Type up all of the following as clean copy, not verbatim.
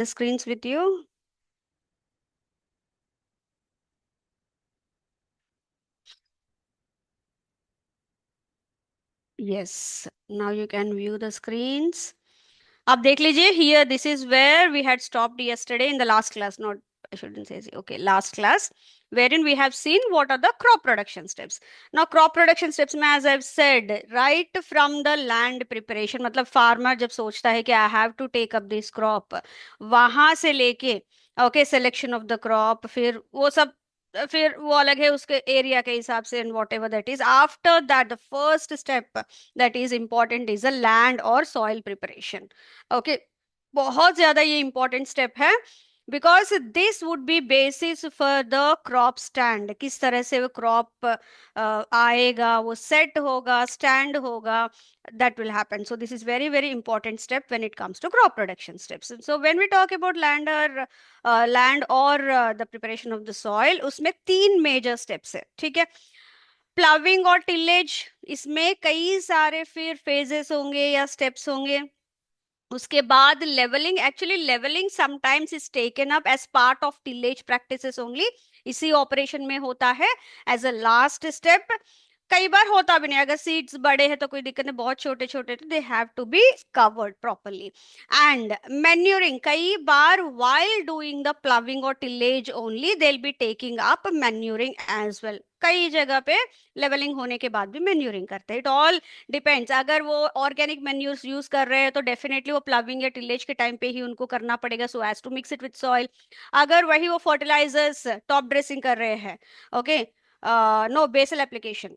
the screens with you. Yes, now you can view the screens. आप देख लीजिए here. This is where we had stopped yesterday in the last class. Not, I shouldn't say, okay, last class, wherein we have seen what are the crop production steps. Now crop production steps में, as I've said, right from the land preparation, मतलब farmer जब सोचता है कि I have to take up this crop, वहां से लेके okay selection of the crop, फिर वो अलग है उसके एरिया के हिसाब से, and what ever that is, after that the first step that is important is a land और सॉइल प्रिपरेशन. ओके, बहुत ज्यादा ये इंपॉर्टेंट स्टेप है, because this would be basis for the crop stand. किस तरह से वो क्रॉप आएगा, वो सेट होगा, स्टैंड होगा, that will happen. So this is very very important step when it comes to crop production steps. So when we talk about land or the preparation of the soil, उसमें तीन major steps है, ठीक है. Ploughing और tillage, इसमें कई सारे फिर फेजेस होंगे या स्टेप्स होंगे. उसके बाद levelling, actually levelling sometimes is taken up as part of tillage practices only. इसी ऑपरेशन में होता है एज अ लास्ट स्टेप. कई बार होता भी नहीं, अगर सीड्स बड़े हैं तो कोई दिक्कत नहीं, बहुत छोटे छोटे तो they have to be covered properly. And manuring, कई बार while डूइंग द प्लविंग और tillage only they will be taking up manuring as well. कई जगह पे लेवलिंग होने के बाद भी मैन्यूरिंग करते हैं. It all depends. अगर वो ऑर्गेनिक मैन्यूर्स यूज कर रहे हैं तो डेफिनेटली वो प्लविंग या टिलेज के टाइम पे ही उनको करना पड़ेगा, so as to mix it with soil. अगर वही वो फर्टिलाइजर्स टॉप ड्रेसिंग कर रहे हैं, ओके, नो बेसल एप्लीकेशन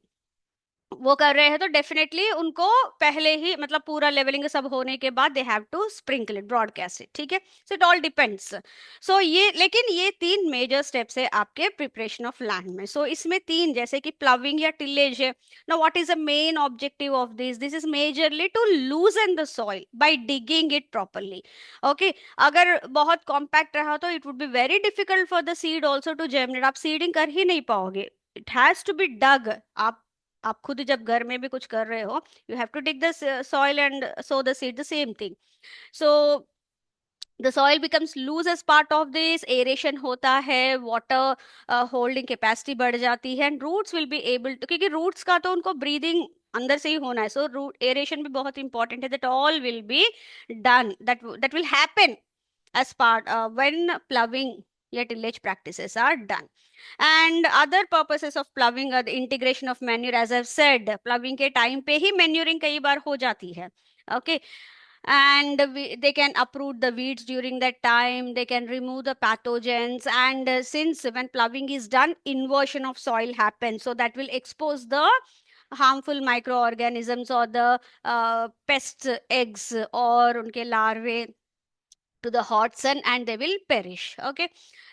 वो कर रहे हैं, तो डेफिनेटली उनको पहले ही, मतलब पूरा लेवलिंग सब होने के बाद they have to sprinkle it, broadcast it, ठीक है. So it all depends. So ये, लेकिन ये तीन मेजर स्टेप्स है आपके प्रिपरेशन ऑफ लैंड में. सो इसमें तीन, जैसे कि प्लविंग या टिलेज है. Now what is the main objective of this? This is majorly to loosen the soil by digging it properly. Okay, अगर बहुत कॉम्पैक्ट रहा तो it would be very difficult for the seed also to germinate. आप seeding कर ही नहीं पाओगे. It has to be dug. आप खुद जब घर में भी कुछ कर रहे हो, you have to dig the soil and so the seed, the same thing. So the soil becomes loose as part of this. aeration होता है, water holding capacity बढ़ जाती है, and roots will be able to, क्योंकि roots का तो उनको breathing अंदर से ही होना है, so root aeration भी बहुत important है. that all will be done, that will happen as part when ploughing या tillage practices are done. And other purposes of ploughing are the integration of manure. as I've said, ploughing के time पे ही manuring कई बार हो जाती है. Okay, and they can uproot the weeds during that time, they can remove the pathogens, and since when ploughing is done, inversion of soil happens, so that will expose the harmful microorganisms or the pests eggs or unke larvae to the hot sun, and they will perish. Okay,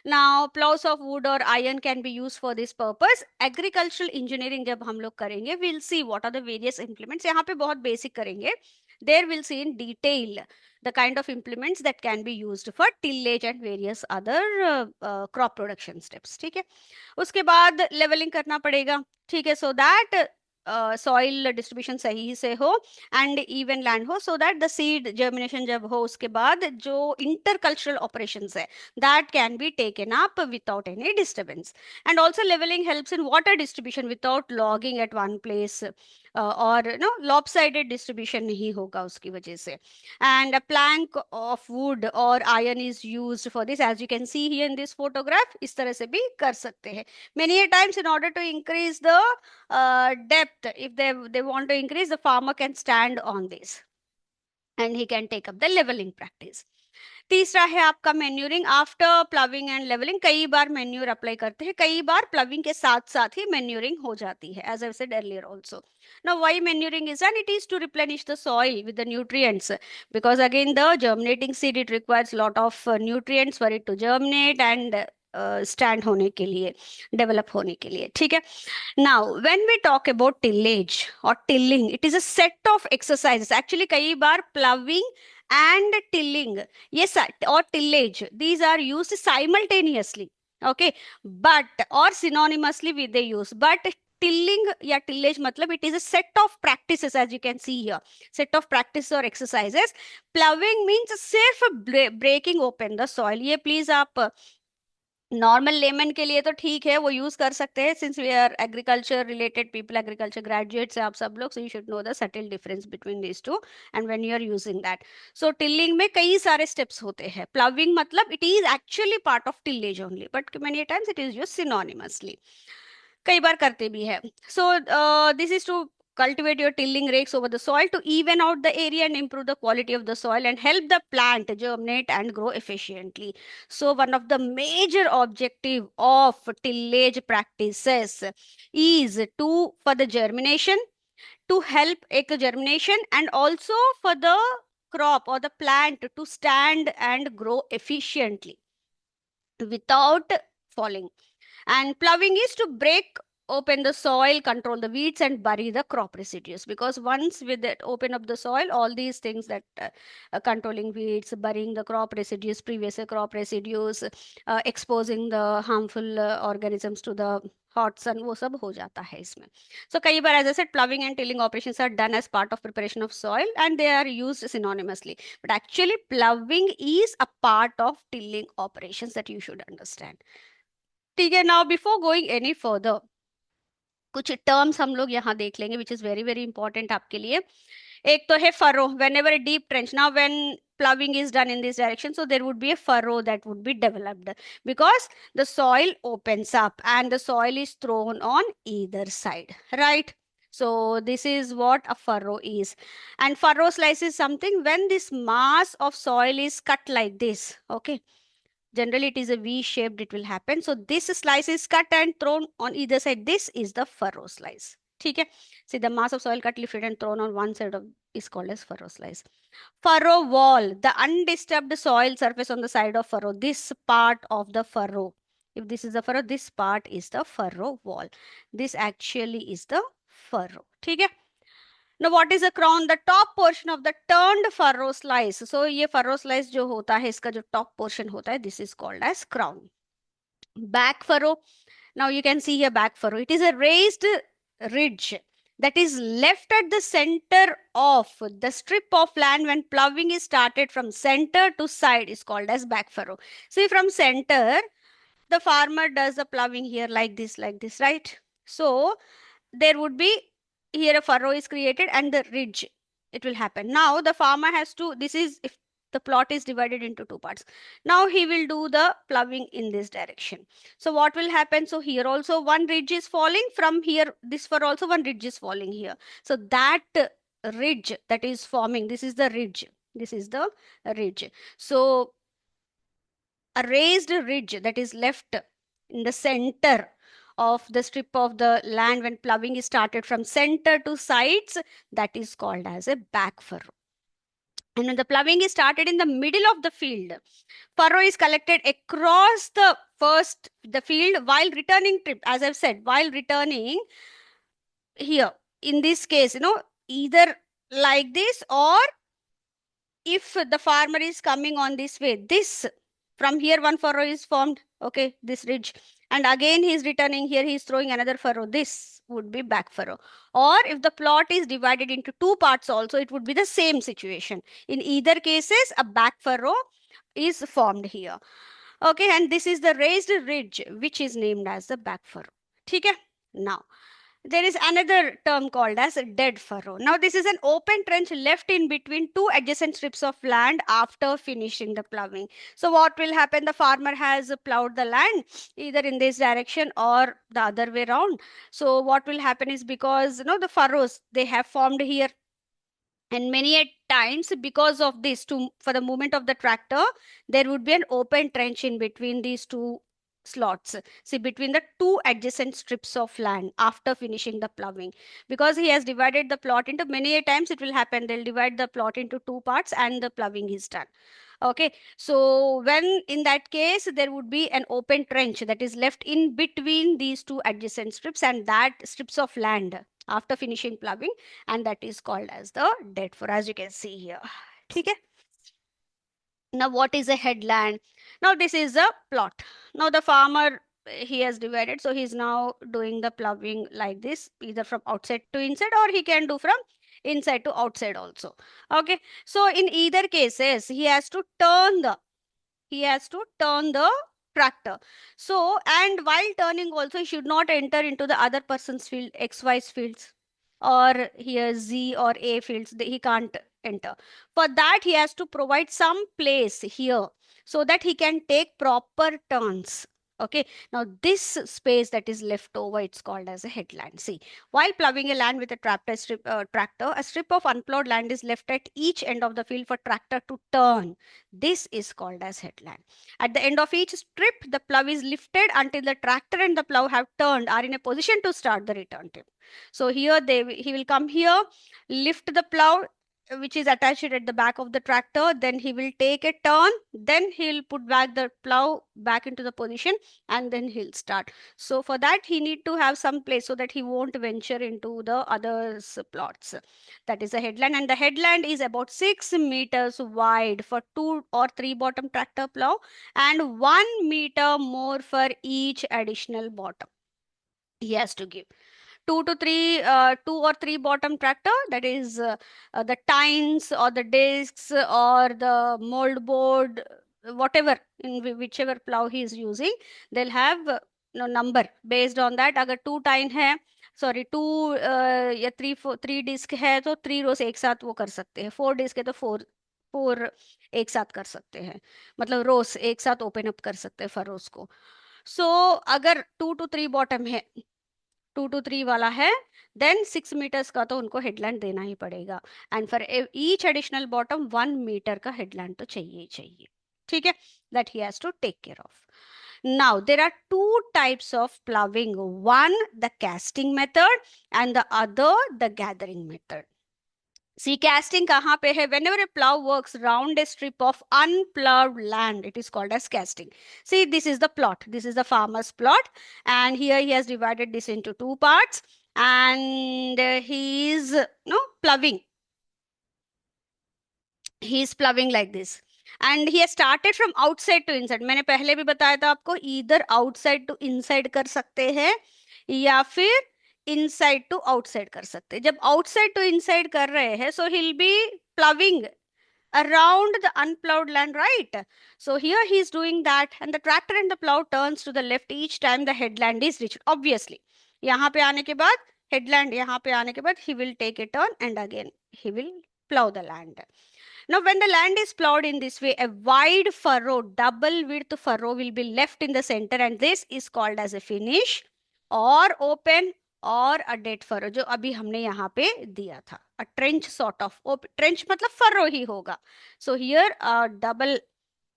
now plows of wood or iron can be used for this purpose. agricultural engineering जब हम लोग करेंगे, we'll see what are the various implements. यहाँ पे बहुत basic करेंगे. there we'll see in detail the kind of implements that can be used for tillage and various other crop production steps. ठीक है, उसके बाद लेवलिंग करना पड़ेगा, ठीक है, सो दैट सॉइल डिस्ट्रीब्यूशन सही से हो एंड इवन लैंड हो, so that the seed germination जब हो उसके बाद जो इंटरकल्चरल ऑपरेशंस है, that can be taken up without any disturbance. And also levelling helps in water distribution without logging at one place, और नो लॉपसाइडेड डिस्ट्रीब्यूशन नहीं होगा उसकी वजह से. and a plank of wood or iron is used for this, as you can see here in this photograph. इस तरह से भी कर सकते हैं. many a times in order to increase the depth, if they want to increase, the farmer can stand on this and he can take up the leveling practice. तीसरा है आपका manuring. After ploughing and levelling कई बार manure apply करते हैं, कई बार प्लविंग के साथ साथ ही मैन्यूरिंग हो जाती है, as I said earlier also. now why manuring is done? it is to replenish the soil with the nutrients, because again the germinating seed, it requires lot of nutrients for it to germinate and stand होने के लिए, develop होने के लिए, ठीक है. now when we talk about tillage or tilling, it is a set of exercises. actually कई बार प्लविंग and tilling, yes, or tillage, these are used simultaneously. okay, but or synonymously with they use, but tilling या tillage मतलब it is a set of practices, as you can see here, set of practice और exercises. Ploughing means सिर्फ breaking open the soil. ये please आप normal layman के लिए तो ठीक है, वो यूज कर सकते हैं, since we are agriculture related people, agriculture graduates है आप सब लोग, so you should know the subtle difference between these two and when you are using that. So tilling में कई सारे स्टेप्स होते हैं. प्लविंग मतलब it is actually part of tillage only, but many times it is use synonymously, कई बार करते भी है. So this is to cultivate your tilling rakes over the soil to even out the area and improve the quality of the soil and help the plant germinate and grow efficiently. So one of the major objective of tillage practices is to for the germination, to help एक germination, and also for the crop or the plant to stand and grow efficiently without falling. And plowing is to break open the soil, control the weeds, and bury the crop residues. Because once with it open up the soil, all these things that controlling weeds, burying the crop residues, previous crop residues, exposing the harmful organisms to the hot sun, वो सब हो जाता है इसमें. So कई बार, as I said, plowing and tilling operations are done as part of preparation of soil and they are used synonymously. But actually, plowing is a part of tilling operations that you should understand. ठीक है. Now before going any further, कुछ terms हम लोग यहाँ देख लेंगे which is very very important आपके लिए. एक तो है furrow. When ever a deep trench, now when plowing is done in this direction, so there would be a furrow that would be developed because the soil opens up and the soil is thrown on either side, right? So this is what a furrow is. And furrow slice is something when this mass of soil is cut like this, okay? Generally it is a V shaped, it will happen. So this slice is cut and thrown on either side. This is the furrow slice. Okay. See, the mass of soil cut, lifted and thrown on one side of is called as furrow slice. Furrow wall, the undisturbed soil surface on the side of furrow. This part of the furrow. If this is the furrow, this part is the furrow wall. This actually is the furrow. Okay. Now what is a crown? The top portion of the turned furrow slice. So ये furrow slice जो होता है, इसका जो top portion होता है, this is called as crown. Back furrow. Now you can see here back furrow. It is a raised ridge that is left at the center of the strip of land when plowing is started from center to side is called as back furrow. See, from center, the farmer does the plowing here like this, right? So there would be here a furrow is created and the ridge, it will happen. Now the farmer has to, this is if the plot is divided into two parts. Now he will do the plowing in this direction. So what will happen? So here also one ridge is falling from here. This furrow also one ridge is falling here. So that ridge that is forming, this is the ridge. This is the ridge. So a raised ridge that is left in the center of the strip of the land when plowing is started from center to sides, that is called as a back furrow. And when the plowing is started in the middle of the field, furrow is collected across the field while returning trip, as I've said, while returning here. In this case, either like this, or if the farmer is coming on this way, this from here one furrow is formed, okay, this ridge, and again he is returning here, he is throwing another furrow, this would be back furrow. Or if the plot is divided into two parts also, it would be the same situation. In either cases, a back furrow is formed here, okay. And this is the raised ridge which is named as the back furrow. Okay. Now there is another term called as dead furrow. Now this is an open trench left in between two adjacent strips of land after finishing the plowing. So what will happen? The farmer has plowed the land either in this direction or the other way around. So what will happen is, because the furrows they have formed here, and many a times because of this, for the movement of the tractor, there would be an open trench in between these two slots, see, between the two adjacent strips of land after finishing the plowing. Because he has divided the plot into, many a times it will happen, they'll divide the plot into two parts and the plowing is done, okay. So when in that case, there would be an open trench that is left in between these two adjacent strips and that strips of land after finishing plowing, and that is called as the dead furrow, as you can see here. Okay. Now what is a headland? Now this is a plot. Now the farmer he has divided. So he's now doing the plowing like this, either from outside to inside, or he can do from inside to outside also. Okay. So in either cases, he has to turn the tractor. So, and while turning also, he should not enter into the other person's field, XY's fields, or here Z or A fields. He can't enter. For that, he has to provide some place here so that he can take proper turns. Okay. Now, this space that is left over, it's called as a headland. See, while plowing a land with a tractor, a strip of unplowed land is left at each end of the field for tractor to turn. This is called as headland. At the end of each strip, the plow is lifted until the tractor and the plow have turned, are in a position to start the return trip. So here he will come here, lift the plow which is attached at the back of the tractor, then he will take a turn, then he'll put back the plow back into the position, and then he'll start. So for that he need to have some place so that he won't venture into the others plots. That is a headland, and the headland is about 6 meters wide for 2 or 3 bottom tractor plow, and 1 meter more for each additional bottom he has to give. 2 or 3 bottom tractor, that is the tines or the discs or the mold board, whatever, in whichever plow he is using, they'll have number based on that. अगर 2 टाइन है, sorry 2 या 3 disc है, तो 3 रोज एक साथ वो कर सकते हैं. 4 डिस्क है तो 4 एक साथ कर सकते हैं, मतलब रोज एक साथ ओपन अप कर सकते हैं फरोज को. सो अगर 2 to 3 बॉटम है, 2 to 3 वाला है, देन 6 मीटर्स का तो उनको हेडलैंड देना ही पड़ेगा. And for each additional bottom 1 metre का हेडलैंड तो चाहिए ही चाहिए. ठीक है, that he has to take care of. Now there are two types of ploughing, one the casting method and the other the gathering method. See, casting kahan pe hai? Whenever a plow works round a strip of unplowed land, it is called as casting. See, this is the plot. This is the farmer's plot. And here he has divided this into 2 parts. And he is ploughing. He is ploughing like this. And he has started from outside to inside. मैंने पहले भी बताया था आपको, either outside to inside कर सकते हैं या फिर इनसाइड टू आउटसाइड कर सकते हैं. जब आउटसाइड टू इनसाइड कर रहे हैं, so he will be plowing around the unplowed land, right? So here he is doing that, and the tractor and the plow turns to the left each time the headland is reached. Obviously, यहाँ पे आने के बाद headland, यहाँ पे आने के बाद he will take a turn and again he will plow the land. Now, when the land is plowed in this way, a wide furrow, double width furrow will be left in the center, and this is called as a finish or open और a date furrow, जो अभी हमने यहाँ पे दिया था. अ trench sort of, trench मतलब furrow ही होगा. So here double,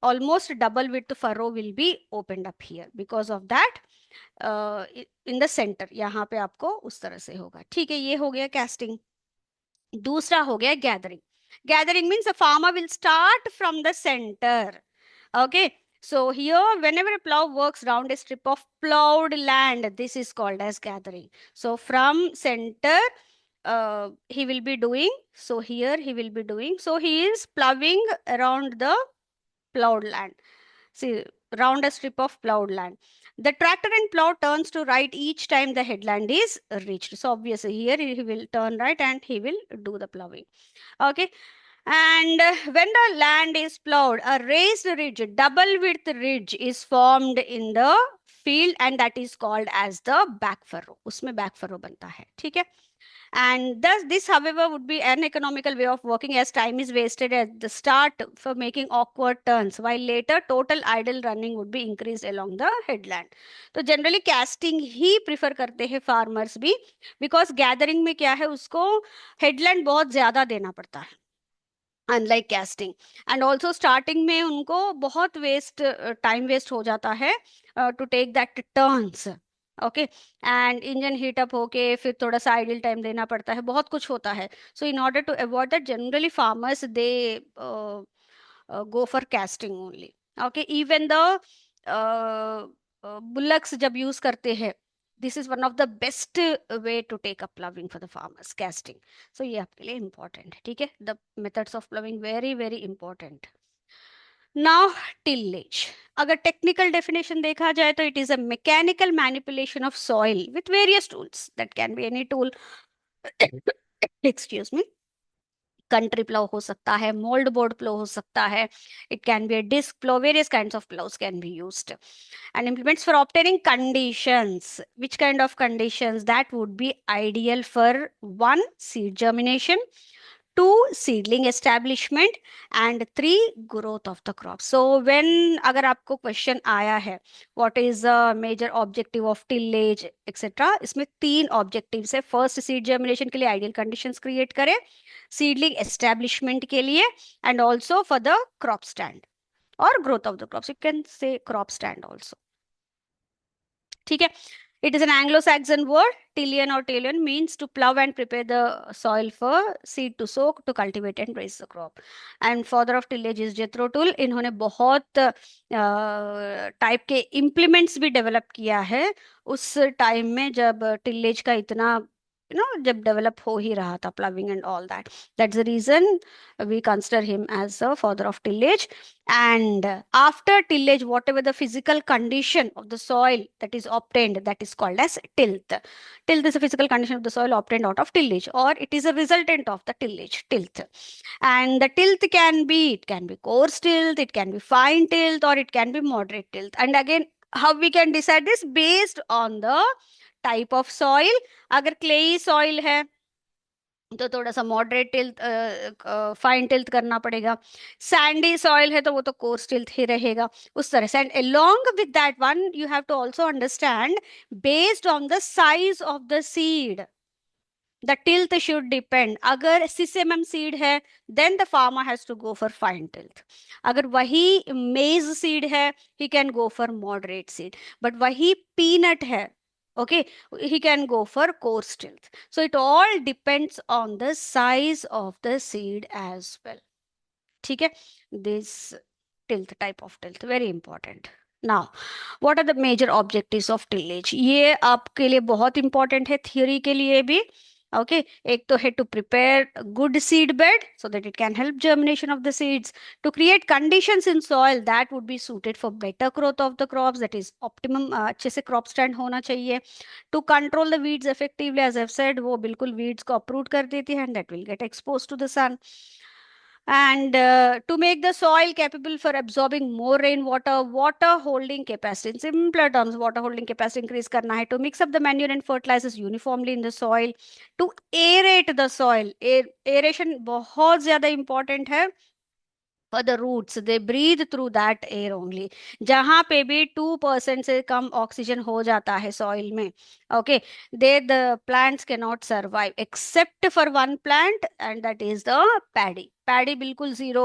almost double width furrow will be opened up here. Because of that, in the center यहाँ पे आपको उस तरह से होगा. ठीक है, ये हो गया casting. दूसरा हो गया gathering. Gathering means the farmer will start from the center. Okay. So here, whenever a plow works round a strip of plowed land, this is called as gathering. So from center, he will be doing. So here he will be doing. So he is plowing around the plowed land. See, round a strip of plowed land. The tractor and plow turns to right each time the headland is reached. So obviously here he will turn right and he will do the plowing. Okay. And when the land is plowed, a raised ridge, double width ridge is formed in the field, and that is called as the back furrow. उसमें back furrow बनता है. ठीक है. And thus, this, however, would be an economical way of working, as time is wasted at the start for making awkward turns, while later total idle running would be increased along the headland. तो generally casting ही prefer करते हैं farmers भी, because gathering में क्या है, उसको headland बहुत ज़्यादा देना पड़ता है, unlike casting. And also starting में उनको बहुत टाइम वेस्ट हो जाता है to take that turns. Okay. And engine heat up होके फिर थोड़ा सा आइडल टाइम देना पड़ता है, बहुत कुछ होता है. So in order to avoid that, generally farmers they go for casting only. Okay. Even the bullocks जब यूज करते हैं, this is one of the best way to take up ploughing for the farmers, casting. So ये आपके लिए important है. ठीक है, the methods of ploughing very very important. Now tillage. अगर टेक्निकल डेफिनेशन देखा जाए तो it is a mechanical manipulation of soil with various tools, that can be any tool, excuse me, country plough हो सकता है, मोल्ड बोर्ड प्लो हो सकता है, it can be a disc plough, various kinds of ploughs can be used. And implements for obtaining conditions. Which kind of conditions? That would be ideal for one, seed germination, two, seedling establishment, and three, growth of the crop. So when अगर आपको question आया है what is the major objective of tillage etc, इसमें तीन objectives है. First, seed germination के लिए ideal conditions create करें, सीडलिंग एस्टेब्लिशमेंट के लिए, and also for the crop stand और growth of the crops, you can say crop stand also. ठीक है. It is an Anglo Saxon word. Tilian और telian means to plough and prepare the soil for seed to sow to cultivate and raise the crop. And father of tillage is Jethro Tull. इन्होंने बहुत type के implements भी develop किया है उस time में जब टिलेज का इतना जब डेवलप हो ही रहा था, ploughing and all that. That's the reason we consider him as the father of tillage. And after tillage, whatever the physical condition of the soil that is obtained, that is called as tilth. Tilth is a physical condition of the soil obtained out of tillage, or it is a resultant of the tillage, tilth. And the tilth can be, it can be coarse tilth, it can be fine tilth, or it can be moderate tilth. And again, how we can decide this? Based on the type of soil. अगर clayey soil है तो थोड़ा सा moderate tilth, fine tilth करना पड़ेगा. Sandy soil है तो वो तो कोर्स टिल्थ ही रहेगा, उस तरह से. And along with that one you have to also understand based on the size of the seed the tilth should depend. अगर 6 mm सीड है then the farmer has to go for fine tilth. अगर वही maize seed है he can go for moderate seed. But वही peanut है, okay, he can go for coarse tilth. So it all depends on the size of the seed as well. ठीक है. This tilth, type of tilth, very important. Now what are the major objectives of tillage? ये आपके लिए बहुत important है, theory के लिए भी. ओके, एक तो है to prepare good seed bed so that it can help germination of the seeds, to create conditions in soil that would be suited for better growth of the crops, that is optimum, अच्छे से crop stand होना चाहिए. To control the weeds effectively, as I have said, वो बिल्कुल weeds को uproot कर देती है and that will get expose to the sun. And to make the soil capable for absorbing more rainwater, water holding capacity, in simpler terms water holding capacity increase करना है. To mix up the manure and fertilizers uniformly in the soil, to aerate the soil. Aeration बहुत ज़्यादा important है for the roots, they breathe through that air only. जहाँ पे भी 2% से कम oxygen हो जाता है सॉइल में, okay, the plants cannot survive except for one plant, and that is the paddy. Paddy बिल्कुल जीरो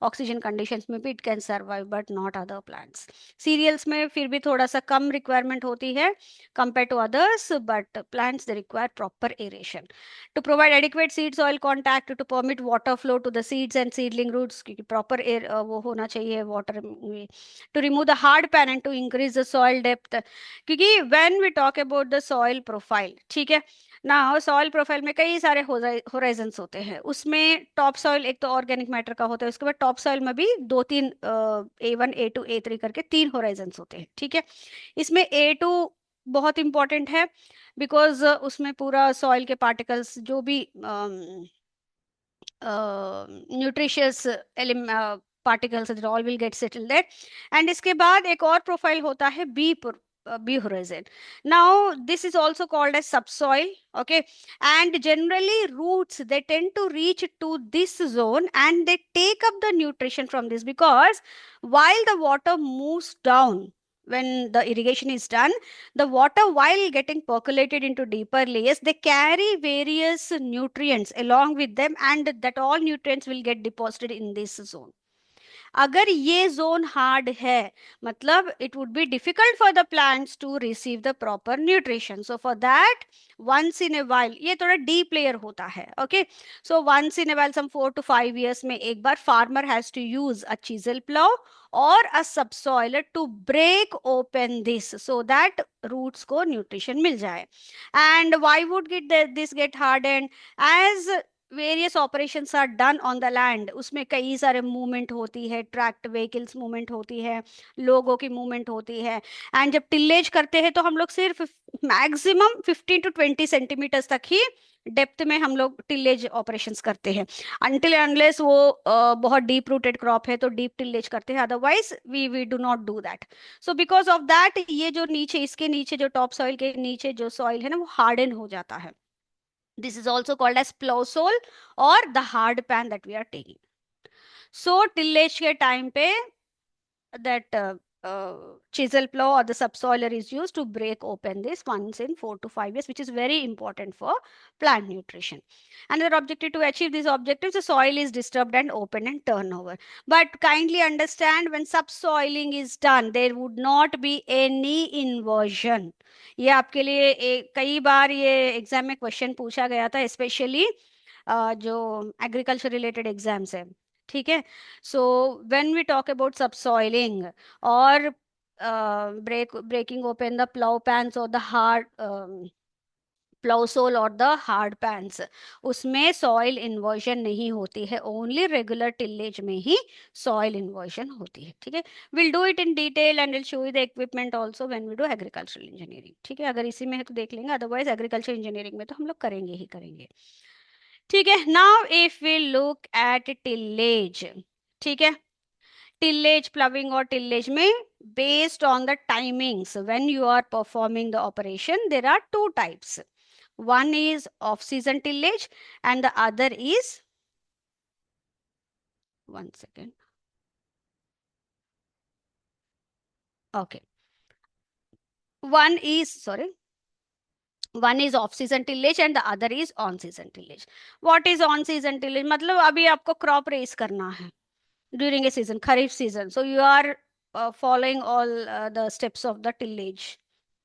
ऑक्सीजन कंडीशंस में भी it can survive, but not other plants. Cereals में फिर भी थोड़ा सा कम रिक्वायरमेंट होती है compare to others, but plants they require proper aeration. To provide adequate seed soil contact, to permit water flow to the seeds and seedling roots, क्योंकि proper air वो होना चाहिए water. To remove the hard pan and to increase the soil depth, क्योंकि when we talk about the soil profile, ठीक है ना, soil profile में कई सारे होराइजन्स होते हैं. उसमें टॉप सॉइल एक तो ऑर्गेनिक मैटर का होता है, उसके बाद टॉप सॉइल में भी दो तीन A1 A2 A3 करके तीन होराइजन्स होते हैं. ठीक है, इसमें A2 बहुत इंपॉर्टेंट है बिकॉज उसमें पूरा सॉइल के पार्टिकल्स जो भी nutritious particles all will get settle there. And इसके बाद एक और प्रोफाइल होता है B horizon. Now this is also called as subsoil, okay, and generally roots they tend to reach to this zone and they take up the nutrition from this, because while the water moves down, when the irrigation is done, the water while getting percolated into deeper layers, they carry various nutrients along with them, and that all nutrients will get deposited in this zone. अगर ये zone hard है मतलब it would be difficult for the plants to receive the proper nutrition. So for that once in a while, ये थोड़ा deep layer होता है, okay, so once in a while some 4 to 5 years में एक बार farmer has to use a chisel plough और a subsoiler to break open this so that roots को nutrition मिल जाए. And why would get this gate hard and as various operations are done on the land, उसमें कई सारे movement होती है, tract vehicles movement होती है, लोगों की मूवमेंट होती है। एंड जब टिल्लेज करते हैं तो हम लोग सिर्फ मैक्सिमम 15 to 20 सेंटीमीटर्स तक ही डेप्थ में हम लोग टिल्लेज ऑपरेशंस करते हैं, अनटिल अनलेस वो बहुत डीप रूटेड क्रॉप है तो डीप टिल्लेज करते हैं, otherwise we do not do that. So because of that ये जो नीचे, इसके नीचे जो टॉप सॉइल के नीचे जो सॉइल है ना वो हार्डन हो जाता है। This is also called as plow sole or the hard pan that we are taking. So tillage के टाइम पे that chisel plow or the subsoiler is used to break open this once in 4 to 5 years, which is very important for plant nutrition. Another objective, to achieve these objectives, the soil is disturbed and open and turnover. But kindly understand, when subsoiling is done, there would not be any inversion. ये आपके लिए कई बार ये exam में question पूछा गया था, specially जो एग्रीकल्चर रिलेटेड एग्जाम्स है, ठीक है। So when we talk about subsoiling और breaking open the plow pans or the hard plough sole और द हार्ड पैंस, उसमें सॉइल इन्वर्जन नहीं होती है, ओनली रेगुलर टिलेज में ही सॉइल इन्वर्जन होती है, ठीक है। Will do it in detail and will show you the equipment also when we do agricultural engineering, ठीक है। अगर इसी में है तो देख लेंगे, अदरवाइज एग्रीकल्चर इंजीनियरिंग में तो हम लोग करेंगे ही करेंगे, ठीक है। Now if we look at tillage, ठीक है, टिलेज प्लविंग और टिलेज में based on the timings when you are performing the operation, there are two types. One is off-season tillage and the other is, one second. Okay. One is, sorry. One is off-season tillage and the other is on-season tillage. What is on-season tillage? मतलब अभी आपको crop raise करना है during a season, kharif season. So you are following all the steps of the tillage.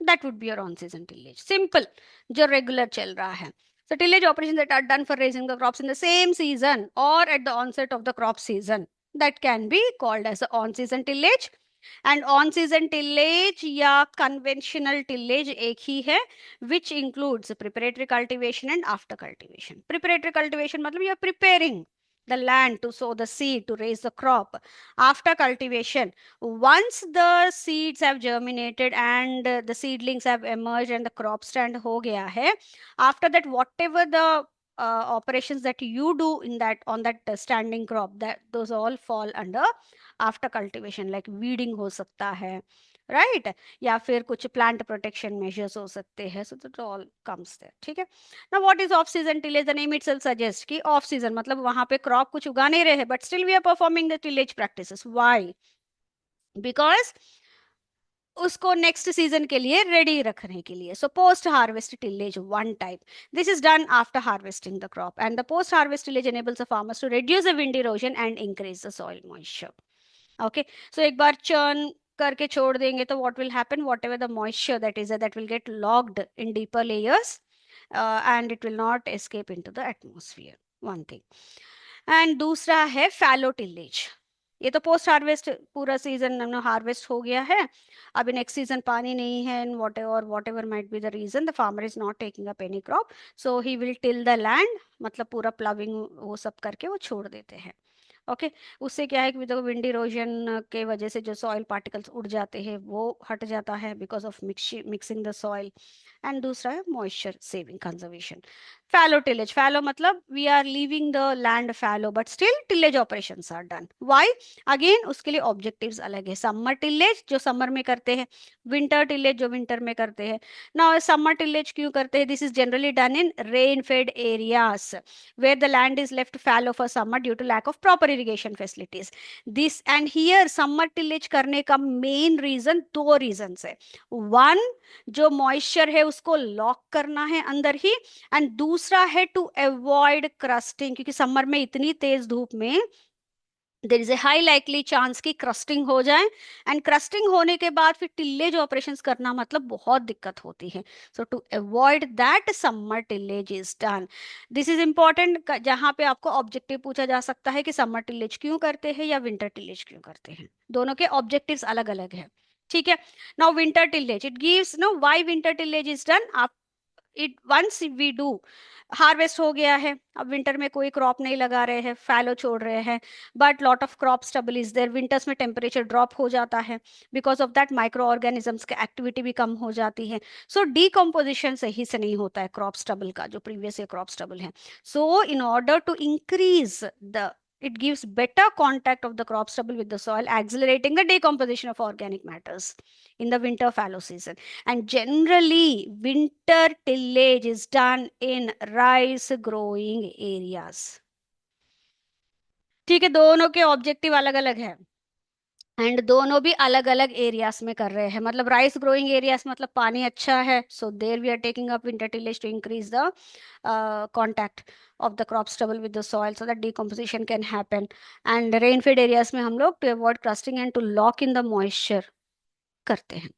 That would be your on-season tillage. Simple, जो regular चल रहा है. So tillage operations that are done for raising the crops in the same season or at the onset of the crop season, that can be called as the on-season tillage. And on-season tillage या conventional tillage एक ही है, which includes preparatory cultivation and after cultivation. Preparatory cultivation मतलब you are preparing the land to sow the seed to raise the crop. After cultivation, once the seeds have germinated and the seedlings have emerged and the crop stand हो गया है, after that whatever the operations that you do in that on that standing crop, that those all fall under after cultivation, like weeding हो सकता है, right या फिर कुछ plant protection measures हो सकते हैं, so that all comes there, ठीक है। ना what is off season tillage? The name itself suggest कि ऑफ सीजन मतलब वहां पे क्रॉप कुछ उगा नहीं रहे, but still we are performing the tillage practices. Why? Because उसको नेक्स्ट सीजन के लिए रेडी रखने के लिए। So post harvest tillage one type, this is done after harvesting the crop, and the post harvest tillage enables the farmers to reduce the wind erosion and increase the soil moisture. Okay, so एक बार churn करके छोड़ देंगे तो what will happen? Whatever the moisture that is there, that will get locked in deeper layers, and it will not escape into the atmosphere. One thing. And दूसरा है fallow tillage. ये तो post harvest, पूरा season harvest हो गया है, अभी next season पानी नहीं है, and whatever might be the reason, the farmer is not taking up any crop, so he will till the land, मतलब पूरा प्लविंग वो सब करके वो छोड़ देते हैं। ओके, उससे क्या है कि देखो विंड इरोजन के वजह से जो सॉइल पार्टिकल्स उड़ जाते हैं वो हट जाता है because of mixing the soil, and दूसरा है moisture saving conservation. Fallow tillage, fallow मतलब we are leaving the land fallow but still tillage operations are done. Why? Again उसके लिए ऑब्जेक्टिव्स अलग है। समर टिलेज जो समर में करते हैं, विंटर टिलेज जो विंटर में करते हैं। नाउ समर टिलेज क्यों करते हैं? This is generally done in rain fade areas where the land is left fallow for summer due to lack of proper irrigation facilities. This and here summer tillage करने का main reason, दो reasons है। One, जो moisture है उसको lock करना है अंदर ही, and दूसरा है to avoid crusting, क्योंकि summer में इतनी तेज धूप में there is a high likely chance की क्रस्टिंग हो जाए, एंड क्रस्टिंग होने के बाद फिर टिल्लेज ऑपरेशंस करना मतलब बहुत दिक्कत होती है। So to avoid that summer tillage is done. This is important, जहां पे आपको ऑब्जेक्टिव पूछा जा सकता है कि समर टिल्लेज क्यों करते हैं या विंटर टिल्लेज क्यों करते हैं, दोनों के ऑब्जेक्टिव्स अलग अलग है, ठीक है। Now winter tillage, it gives no why winter tillage is done. it once we do, harvest हो गया है, अब विंटर में कोई क्रॉप नहीं लगा रहे हैं, फैलो छोड़ रहे हैं, but lot of crop stubble is there, winters में टेम्परेचर ड्रॉप हो जाता है, because of that micro organisms की एक्टिविटी भी कम हो जाती है, सो डीकम्पोजिशन सही से नहीं होता है क्रॉप स्टबल का, जो प्रीवियस क्रॉप स्टबल है. So in order to increase the, it gives better contact of the crop stubble with the soil, accelerating the decomposition of organic matters in the winter fallow season. And generally winter tillage is done in rice growing areas. ठीक है, दोनों के objective अलग अलग है, and दोनों भी अलग अलग एरियाज में कर रहे हैं. मतलब राइस ग्रोइंग एरियाज मतलब पानी अच्छा है, so there we are taking up winter tillage to increase the contact of the crop stubble with the soil so that decomposition can happen. And rain-fed areas में हम लोग to avoid crusting and to lock in the moisture करते हैं.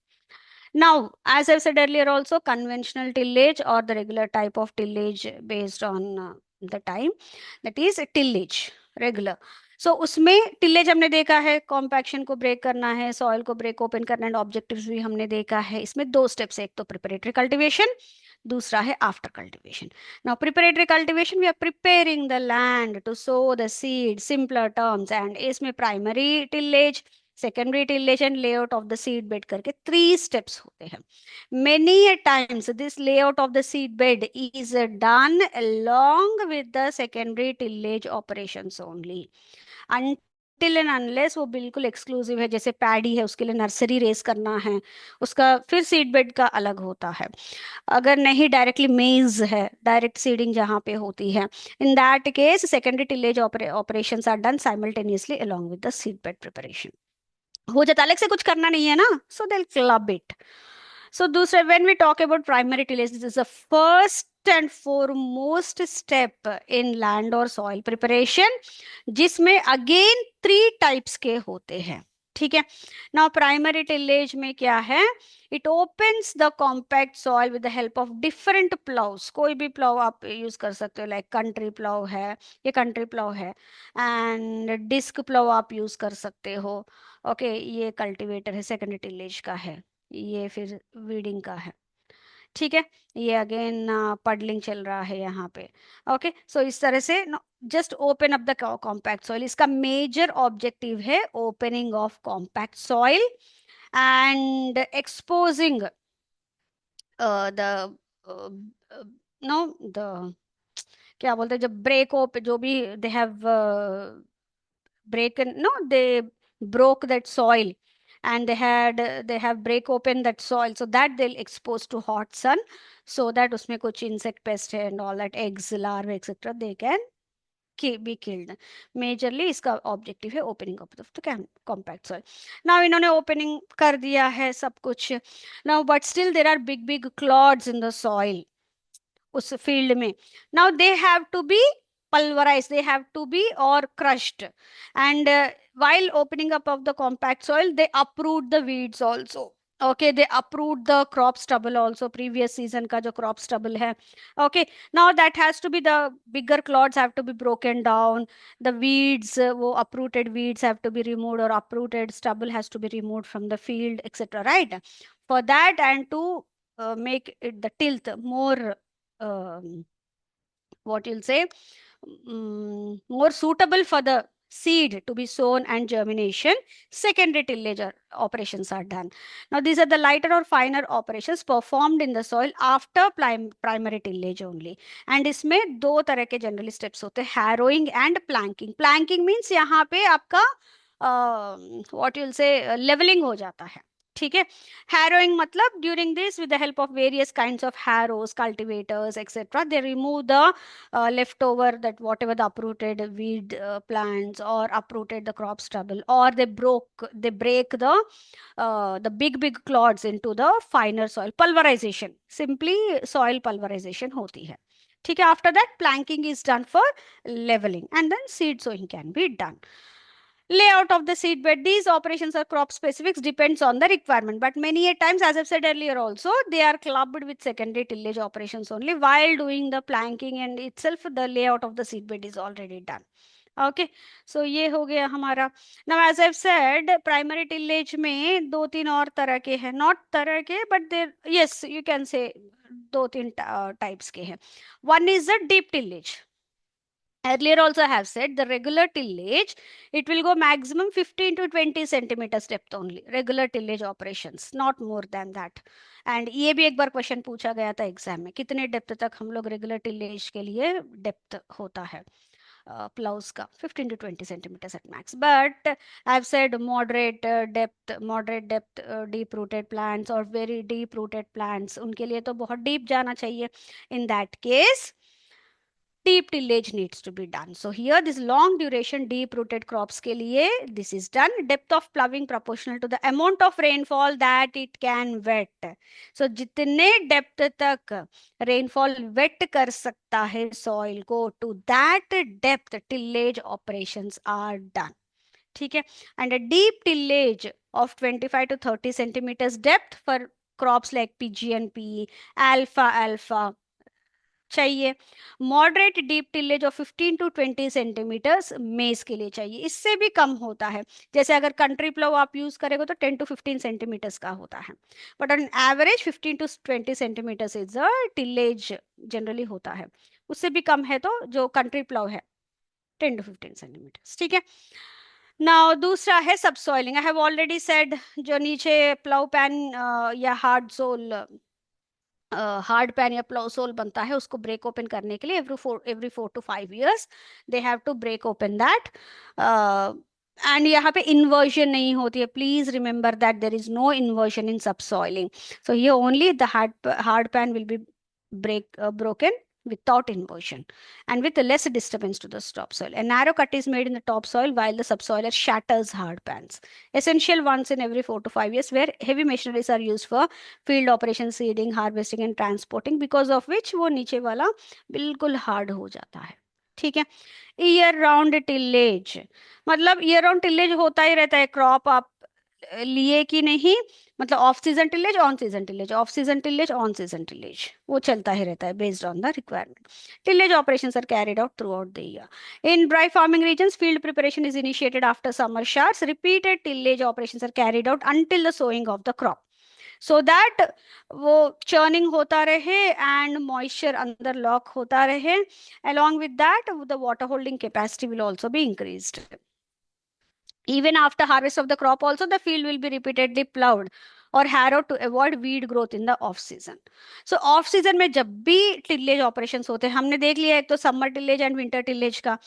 Now, as I said earlier also, conventional tillage or the regular type of tillage based on the time, that is tillage regular. So उसमें tillage हमने देखा है, compaction को break करना है, soil को ब्रेक ओपन करना है, ऑब्जेक्टिव्स भी हमने देखा है. इसमें दो स्टेप्स है, एक तो प्रिपरेटरी कल्टीवेशन, दूसरा है after cultivation. Now preparatory cultivation we are preparing the land to sow the seed, simpler terms. And इसमें primary tillage, secondary tillage and layout of the seed bed करके 3 स्टेप्स होते हैं. Many a times this layout of the seed bed is done along with the secondary tillage operations only. Until and unless वो बिल्कुल exclusive है, जैसे paddy है उसके लिए नर्सरी रेस करना है, उसका फिर सीड बेड का अलग होता है. अगर नहीं डायरेक्टली मेज है, डायरेक्ट सीडिंग जहाँ पे होती है, in that case secondary tillage operations are done simultaneously along with the seed bed preparation. हो जाता, अलग से कुछ करना नहीं है ना, so they club it. So दूसरा, when we talk about primary tillage, this is the first and foremost step in land or soil preparation, जिसमें again 3 types के होते हैं. ठीक है. Now primary tillage में क्या है, it opens the compact soil with the help of different plows. कोई भी plow आप यूज कर सकते हो, like country plow है, ये country plow है, and disc plow आप यूज कर सकते हो. ओके, ये कल्टीवेटर है, सेकेंडरी टिलेज का है, ये फिर वीडिंग का है. ठीक है, ये अगेन पडलिंग चल रहा है यहाँ पे. ओके, सो इस तरह से just open up the compact soil. इसका मेजर ऑब्जेक्टिव है opening of compact soil and exposing the know the, क्या बोलते हैं, जब ब्रेक ओप, जो भी they have break and no they broke that soil, and they have break open that soil so that they'll expose to hot sun, so that उसमें कुछ insect pest है and all that, eggs, larvae etc, they can be killed. Majorly इसका objective है opening up of the compact soil. Now इन्होंने opening कर दिया है सब कुछ. Now but still there are big clods in the soil उस फील्ड में. Now they have to be pulverized, they have to be or crushed. And while opening up of the compact soil, they uproot the weeds also. Okay, they uproot the crop stubble also, previous season का जो crop stubble है. Okay, now that has to be, the bigger clods have to be broken down, the weeds, वो uprooted weeds have to be removed, or uprooted stubble has to be removed from the field etc, right? For that, and to make it the tilth more what you'll say, more suitable for the seed to be sown and germination, secondary tillage operations are done. Now these are the lighter or finer operations performed in the soil after primary tillage only. And इसमें दो तरह के generally steps होते हैं, harrowing and planking. Planking means यहाँ पे आपका what you'll say leveling हो जाता है. ठीक है. Harrowing मतलब during this, with the help of various kinds of harrows, cultivators etc, they remove the leftover, that whatever the uprooted weed plants or uprooted the crop stubble, or they break the big clods into the finer soil. Pulverization, simply soil pulverization होती है. ठीक है. After that planking is done for leveling, and then seed sowing can be done. Layout of the seed bed, these operations are crop specifics, depends on the requirement, but many a times, as I've said earlier also, they are clubbed with secondary tillage operations only. While doing the planking and itself, the layout of the seed bed is already done. Okay, so ये हो गया हमारा। Now as I said primary tillage में दो तीन और तरह के हैं, नॉट तरह के but there, yes you can से दो तीन टाइप्स के हैं। one is the deep tillage. Earlier also I have said the regular tillage, it will go maximum 15 to 20 centimeters depth only. Regular tillage operations, not more than that. And ये भी एक बार question पूछा गया था exam में, कितने depth तक हम लोग रेगुलर टिलेज के लिए डेप्थ होता है प्लाउज का, 15 to 20 centimeters at max. But I've said moderate depth deep rooted plants or very deep rooted plants, उनके लिए तो बहुत deep जाना चाहिए. In that case deep tillage needs to be done. So here this long duration deep rooted crops के लिए this is done. Depth of ploughing proportional to the amount of rainfall that it can wet. So जितने depth तक rainfall wet कर सकता है soil को, to that depth tillage operations are done. ठीक है. And a deep tillage of 25 to 30 centimeters depth for crops like PGNP, alfalfa चाहिए. Moderate deep tillage of 15 to 20 centimetres maize के लिए चाहिए. इससे भी कम होता है, जैसे अगर कंट्री प्लो आप यूज करेंगे तो 10 टू 15 सेंटीमीटर्स का होता है, but on average 15 to 20 centimetres is the tillage generally होता है. उससे भी कम है तो जो कंट्री प्लो है 10 टू 15 सेंटीमीटर्स. ठीक है. नाउ दूसरा है subsoiling. I have already said जो नीचे प्लाउ पैन या हार्ड पैन या प्लाउ सोल बनता है, उसको ब्रेक ओपन करने के लिए every 4 to 5 years they have to break open that. And यहाँ पे इन्वर्जन नहीं होती है. Please remember that there is no inversion in subsoiling. So ये only the hard pan will be broken without inversion and with less disturbance to the topsoil. A narrow cut is made in the topsoil while the subsoiler shatters hard pans. Essential once in every 4 to 5 years, where heavy machineries are used for field operations, seeding, harvesting and transporting, because of which वो नीचे वाला बिल्कुल hard हो जाता है. ठीक है. Year round tillage, मतलब ईयर राउंड टिलेज होता ही रहता है. क्रॉप आप लिए कि नहीं, मतलब off season tillage, on season tillage, off season tillage, on season tillage, वो चलता ही रहता है based on the requirement. Tillage operations are carried out throughout the year. In dry farming regions field preparation is initiated after summer showers. Repeated tillage operations are carried out until the sowing of the crop, so that वो churning होता रहे and moisture अंदर lock होता रहे. along with that the water holding capacity will also be increased. Even after harvest of the crop also the field will be repeatedly plowed or harrowed to avoid weed growth in the off season. So off season में जब भी tillage operations होते हैं, हमने देख लिया एक तो summer tillage and winter tillage का.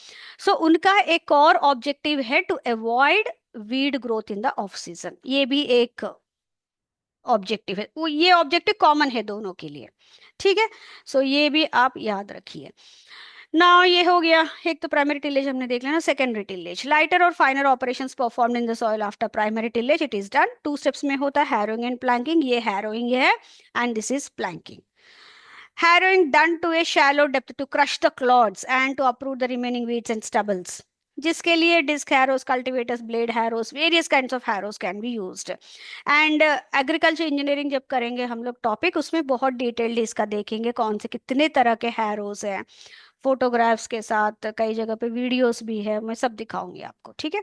सो उनका एक और ऑब्जेक्टिव है to avoid weed growth in the off season. ये भी एक ऑब्जेक्टिव है, वो ये ऑब्जेक्टिव कॉमन है दोनों के लिए. ठीक है. सो ये भी आप याद रखिए. नाउ ये हो गया, एक तो प्राइमरी टिलेज हमने देख लिया ना. सेकेंडरी टिलेज, लाइटर और finer operations performed in the soil after primary tillage. It is done 2 steps में होता है, हैरोइंग एंड प्लैंकिंग. ये हैरोइंग है and this is planking. Harrowing done to a shallow depth to crush the clods and to uproot the remaining weeds and stubbles, जिसके लिए disc harrows, cultivators, blade harrows, various kinds of harrows can be used. And agriculture engineering जब करेंगे हम लोग topic, उसमें बहुत detailed इसका देखेंगे कौन से कितने तरह के हैरोस हैं, फोटोग्राफ्स के साथ, कई जगह पे वीडियोस भी है, मैं सब दिखाऊंगी आपको. ठीक है.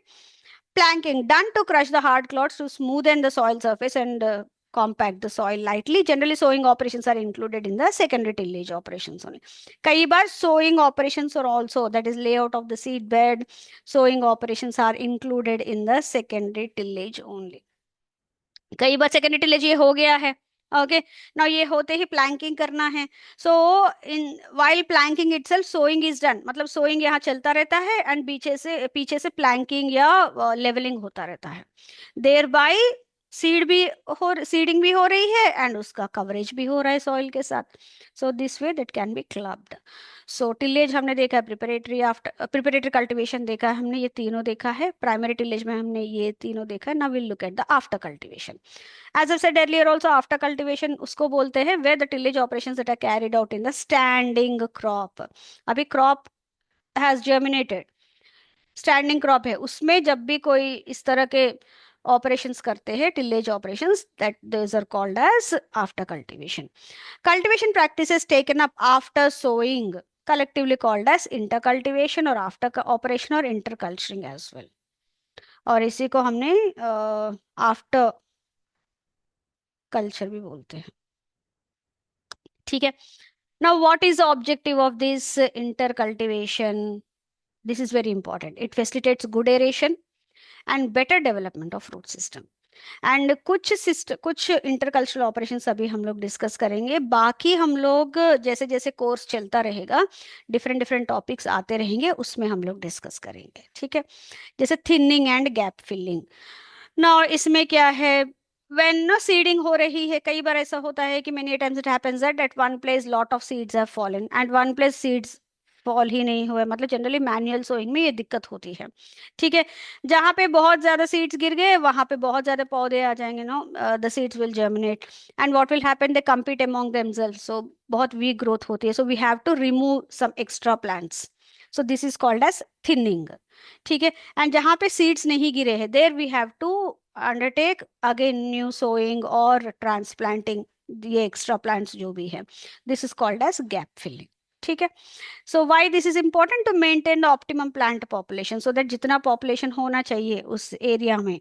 Planking done to crush the hard clods to smoothen the soil surface and compact the soil lightly. Generally sowing operations are included in the secondary tillage operations only. कई बार sowing operations are also, that is layout of the seed bed, sowing operations are included in the secondary tillage only. कई बार secondary tillage ये हो गया है. Okay. Now ये होते ही planking करना है. So in while planking itself sowing is done, मतलब सोइंग यहाँ चलता रहता है एंड पीछे से प्लैंकिंग या लेवलिंग होता रहता है. देयर बाय सीडिंग भी हो रही है एंड उसका कवरेज भी हो रहा है सॉइल के साथ. So this way that can be clubbed. So tillage हमने देखा है, प्रिपरेटरी कल्टिवेशन देखा है हमने, ये तीनों देखा है. प्राइमरी टिलेज में हमने ये तीनों देखा है. Now will look at the after cultivation. As I said earlier also, after cultivation उसको बोलते हैं where the tillage operations that are carried out in the standing crop. अभी crop has germinated, standing crop है, उसमें जब भी कोई इस तरह के operations करते हैं, tillage operations, that those are called as after cultivation. Cultivation practices taken up after sowing collectively called as intercultivation और after operation और interculturing as well. और इसी को हमने आफ्टर कल्चर भी बोलते हैं. ठीक है. Now what is the objective of this intercultivation? This is very important. It facilitates good aeration and better development of root system. And कुछ इंटरकल्चरल ऑपरेशंस अभी हम लोग डिस्कस करेंगे. बाकी हम लोग जैसे जैसे कोर्स चलता रहेगा डिफरेंट डिफरेंट टॉपिक्स आते रहेंगे, उसमें हम लोग डिस्कस करेंगे. ठीक है. जैसे थिनिंग एंड गैप फिलिंग. ना इसमें क्या है, when ना सीडिंग हो रही है, कई बार ऐसा होता है कि many times it happens that at one place lot of seeds have fallen and one place seeds fall ही नहीं हुआ. मतलब जनरली मैनुअल सोइंग में ये दिक्कत होती है. ठीक है. जहाँ पे बहुत ज्यादा सीड्स गिर गए वहां पे बहुत ज्यादा पौधे आ जाएंगे. No, the seeds will germinate and what will happen, they compete among themselves. So बहुत वीक ग्रोथ होती है. So we have to remove some extra plants. So this is called as thinning. ठीक है. एंड जहाँ पे सीड्स नहीं गिरे हैं there we have to undertake again new sowing और ट्रांसप्लांटिंग, ये एक्स्ट्रा प्लांट्स जो भी है. This is called as gap filling. ठीक है. सो why this is important? To maintain the optimum plant population, so that जितना पॉपुलेशन होना चाहिए उस एरिया में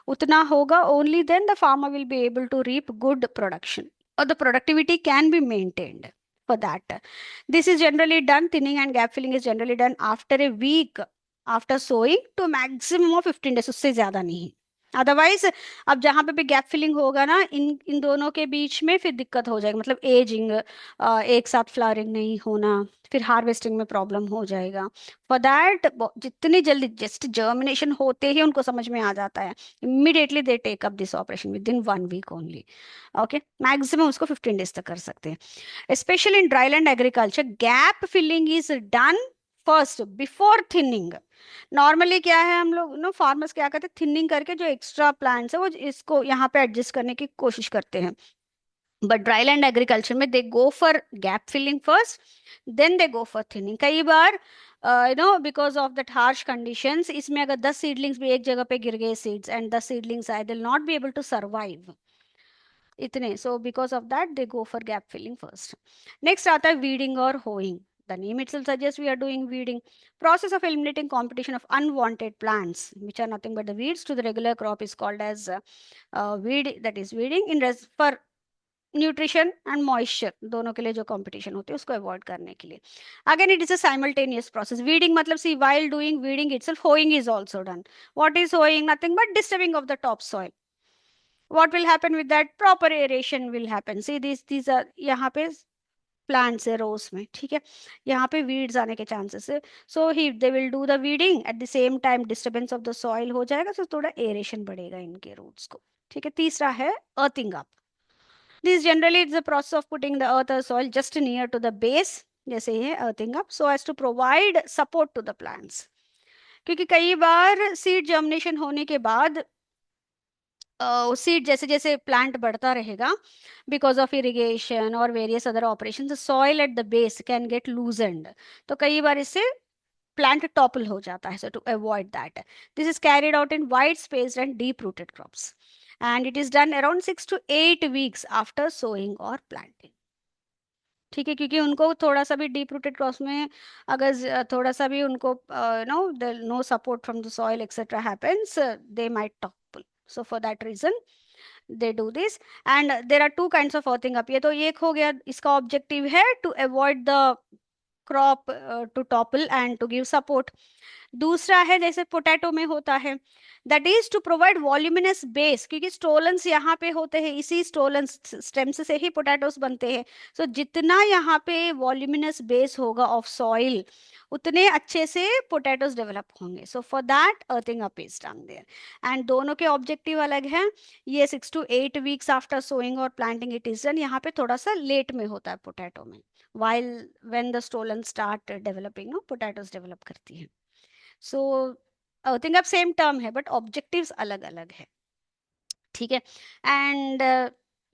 उतना होगा. Only then the farmer will be able to reap good production or the productivity can be maintained. For that, this is generally done, thinning and gap filling is generally done after a week after sowing to maximum of 15 days, उससे ज्यादा नहीं. Otherwise अब जहां पे भी gap filling होगा ना, इन इन दोनों के बीच में फिर दिक्कत हो जाएगी. मतलब एजिंग, एक साथ फ्लावरिंग नहीं होना, फिर हार्वेस्टिंग में प्रॉब्लम हो जाएगा. फॉर दैट जितनी जल्दी जस्ट जर्मिनेशन होते ही उनको समझ में आ जाता है, immediately they take up this operation within 1 week only. Okay. Maximum उसको 15 डेज तक कर सकते हैं. Specially in dryland agriculture gap filling is done first before thinning. Normally क्या है, हम लोग नो फार्मर्स क्या करते हैं, थिनिंग करके जो एक्स्ट्रा प्लांट्स है वो इसको यहाँ पे एडजस्ट करने की कोशिश करते हैं. बट ड्राईलैंड एग्रीकल्चर में they go for gap filling first, then they go for thinning. कई बार because of that harsh conditions, इसमें अगर 10 सीडलिंग्स भी एक जगह पे गिर गए सीड्स एंड 10 सीडलिंग्स आए, they will not be able to survive इतने. So because of that they go for gap filling first. Next आता है वीडिंग और hoeing. The name itself suggests we are doing weeding. Process of eliminating competition of unwanted plants, which are nothing but the weeds, to the regular crop is called as weed. That is weeding in for nutrition and moisture दोनों के लिए जो competition होती है उसको avoid करने के लिए. Again it is a simultaneous process. Weeding मतलब see while doing weeding itself hoeing is also done. What is hoeing? Nothing but disturbing of the top soil. what will happen with that? Proper aeration will happen. See these are यहाँ पे plants है रोज में. ठीक है. यहाँ पे weeds आने के चांसेस है. सो ही they will do the weeding at the same time disturbance of the soil हो जाएगा. सो थोड़ा एरेशन बढ़ेगा इनके रूट्स को. ठीक है. तीसरा है earthing up. This generally is the process of putting the earth और soil just near to the base, जैसे ये earthing up, so as to provide support to the plants. क्योंकि कई बार सीड जर्मिनेशन होने के बाद सीड जैसे जैसे प्लांट बढ़ता रहेगा, बिकॉज ऑफ इरिगेशन और various other operation, soil at the base can get loosened. तो कई बार इससे प्लांट टॉपल हो जाता है. So to avoid that, this is carried out in wide spaced and deep rooted crops and it is done around 6 to 8 weeks after sowing और planting. ठीक है. क्योंकि उनको थोड़ा सा भी डीप रूटेड क्रॉप्स में अगर थोड़ा सा भी उनको no support from the soil etcetera happens, they might topple. So for that reason they do this. And there are two kinds of earthing up. ये तो एक हो गया, इसका ऑब्जेक्टिव है to avoid the crop to topple and to give support. दूसरा है जैसे पोटैटो में होता है, that is to provide voluminous base. क्योंकि स्टोलन्स यहाँ पे होते हैं, इसी स्टोलन्स स्टेम्स से ही पोटैटोस बनते हैं. सो जितना यहाँ पे वॉल्यूमिनस बेस होगा ऑफ सॉइल उतने अच्छे से पोटैटोस डेवलप होंगे. So for that earthing up is done there. And दोनों के ऑब्जेक्टिव अलग है. ये 6 to 8 weeks आफ्टर सोइंग और प्लांटिंग इट इज डन. यहाँ पे थोड़ा सा लेट में होता है पोटैटो में, while when the stolon start developing, no, potatoes develop करती हैं. सो अर्थिंग अप सेम टर्म है बट ऑब्जेक्टिव्स अलग अलग है. ठीक है. And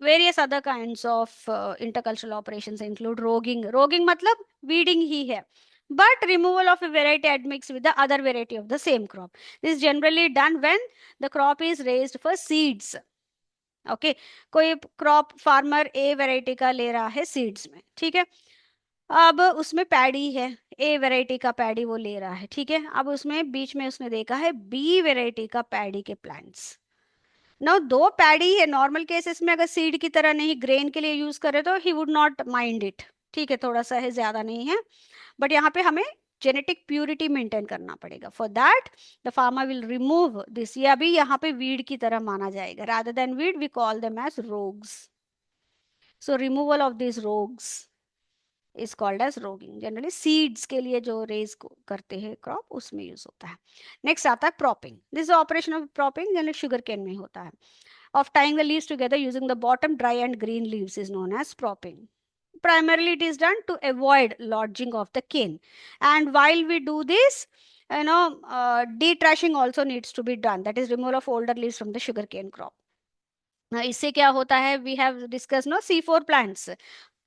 various other kinds of intercultural operations include roguing. Roguing मतलब वीडिंग ही है, but removal of a variety admixed with the other variety of the same crop. This is generally done when the crop is raised for seeds. Okay. कोई crop farmer a variety का ले रहा है seeds में. ठीक है. अब उसमें पैडी है, ए वैरायटी का पैडी वो ले रहा है, ठीक है। अब उसमें बीच में उसने देखा है बी वैरायटी का पैडी के प्लांट्स। ना दो पैडी है, नॉर्मल केसेस में अगर सीड की तरह नहीं ग्रेन के लिए यूज करे तो he would not mind it, ठीक है, थोड़ा सा है, ज्यादा नहीं है। बट यहाँ पे हमें जेनेटिक प्यूरिटी मेंटेन करना पड़ेगा। For that the farmer will remove this, ये अभी यहाँ पे वीड की तरह माना जाएगा, rather than weed we call them as rogues. So removal of this rogues is called as roguing. Generally seeds के लिए जो रेज करते हैं क्रॉप, उसमें यूज होता है। नेक्स्ट आता है cropping. This operation of cropping generally sugar cane में होता है। Of tying the leaves together using the bottom dry and green leaves is known as propping. Primarily, it is done to avoid lodging of the cane. And while we do this, detrashing also needs to be done. That is removal of older leaves from the sugarcane crop. इससे क्या होता है, we have discuss no C4 plants,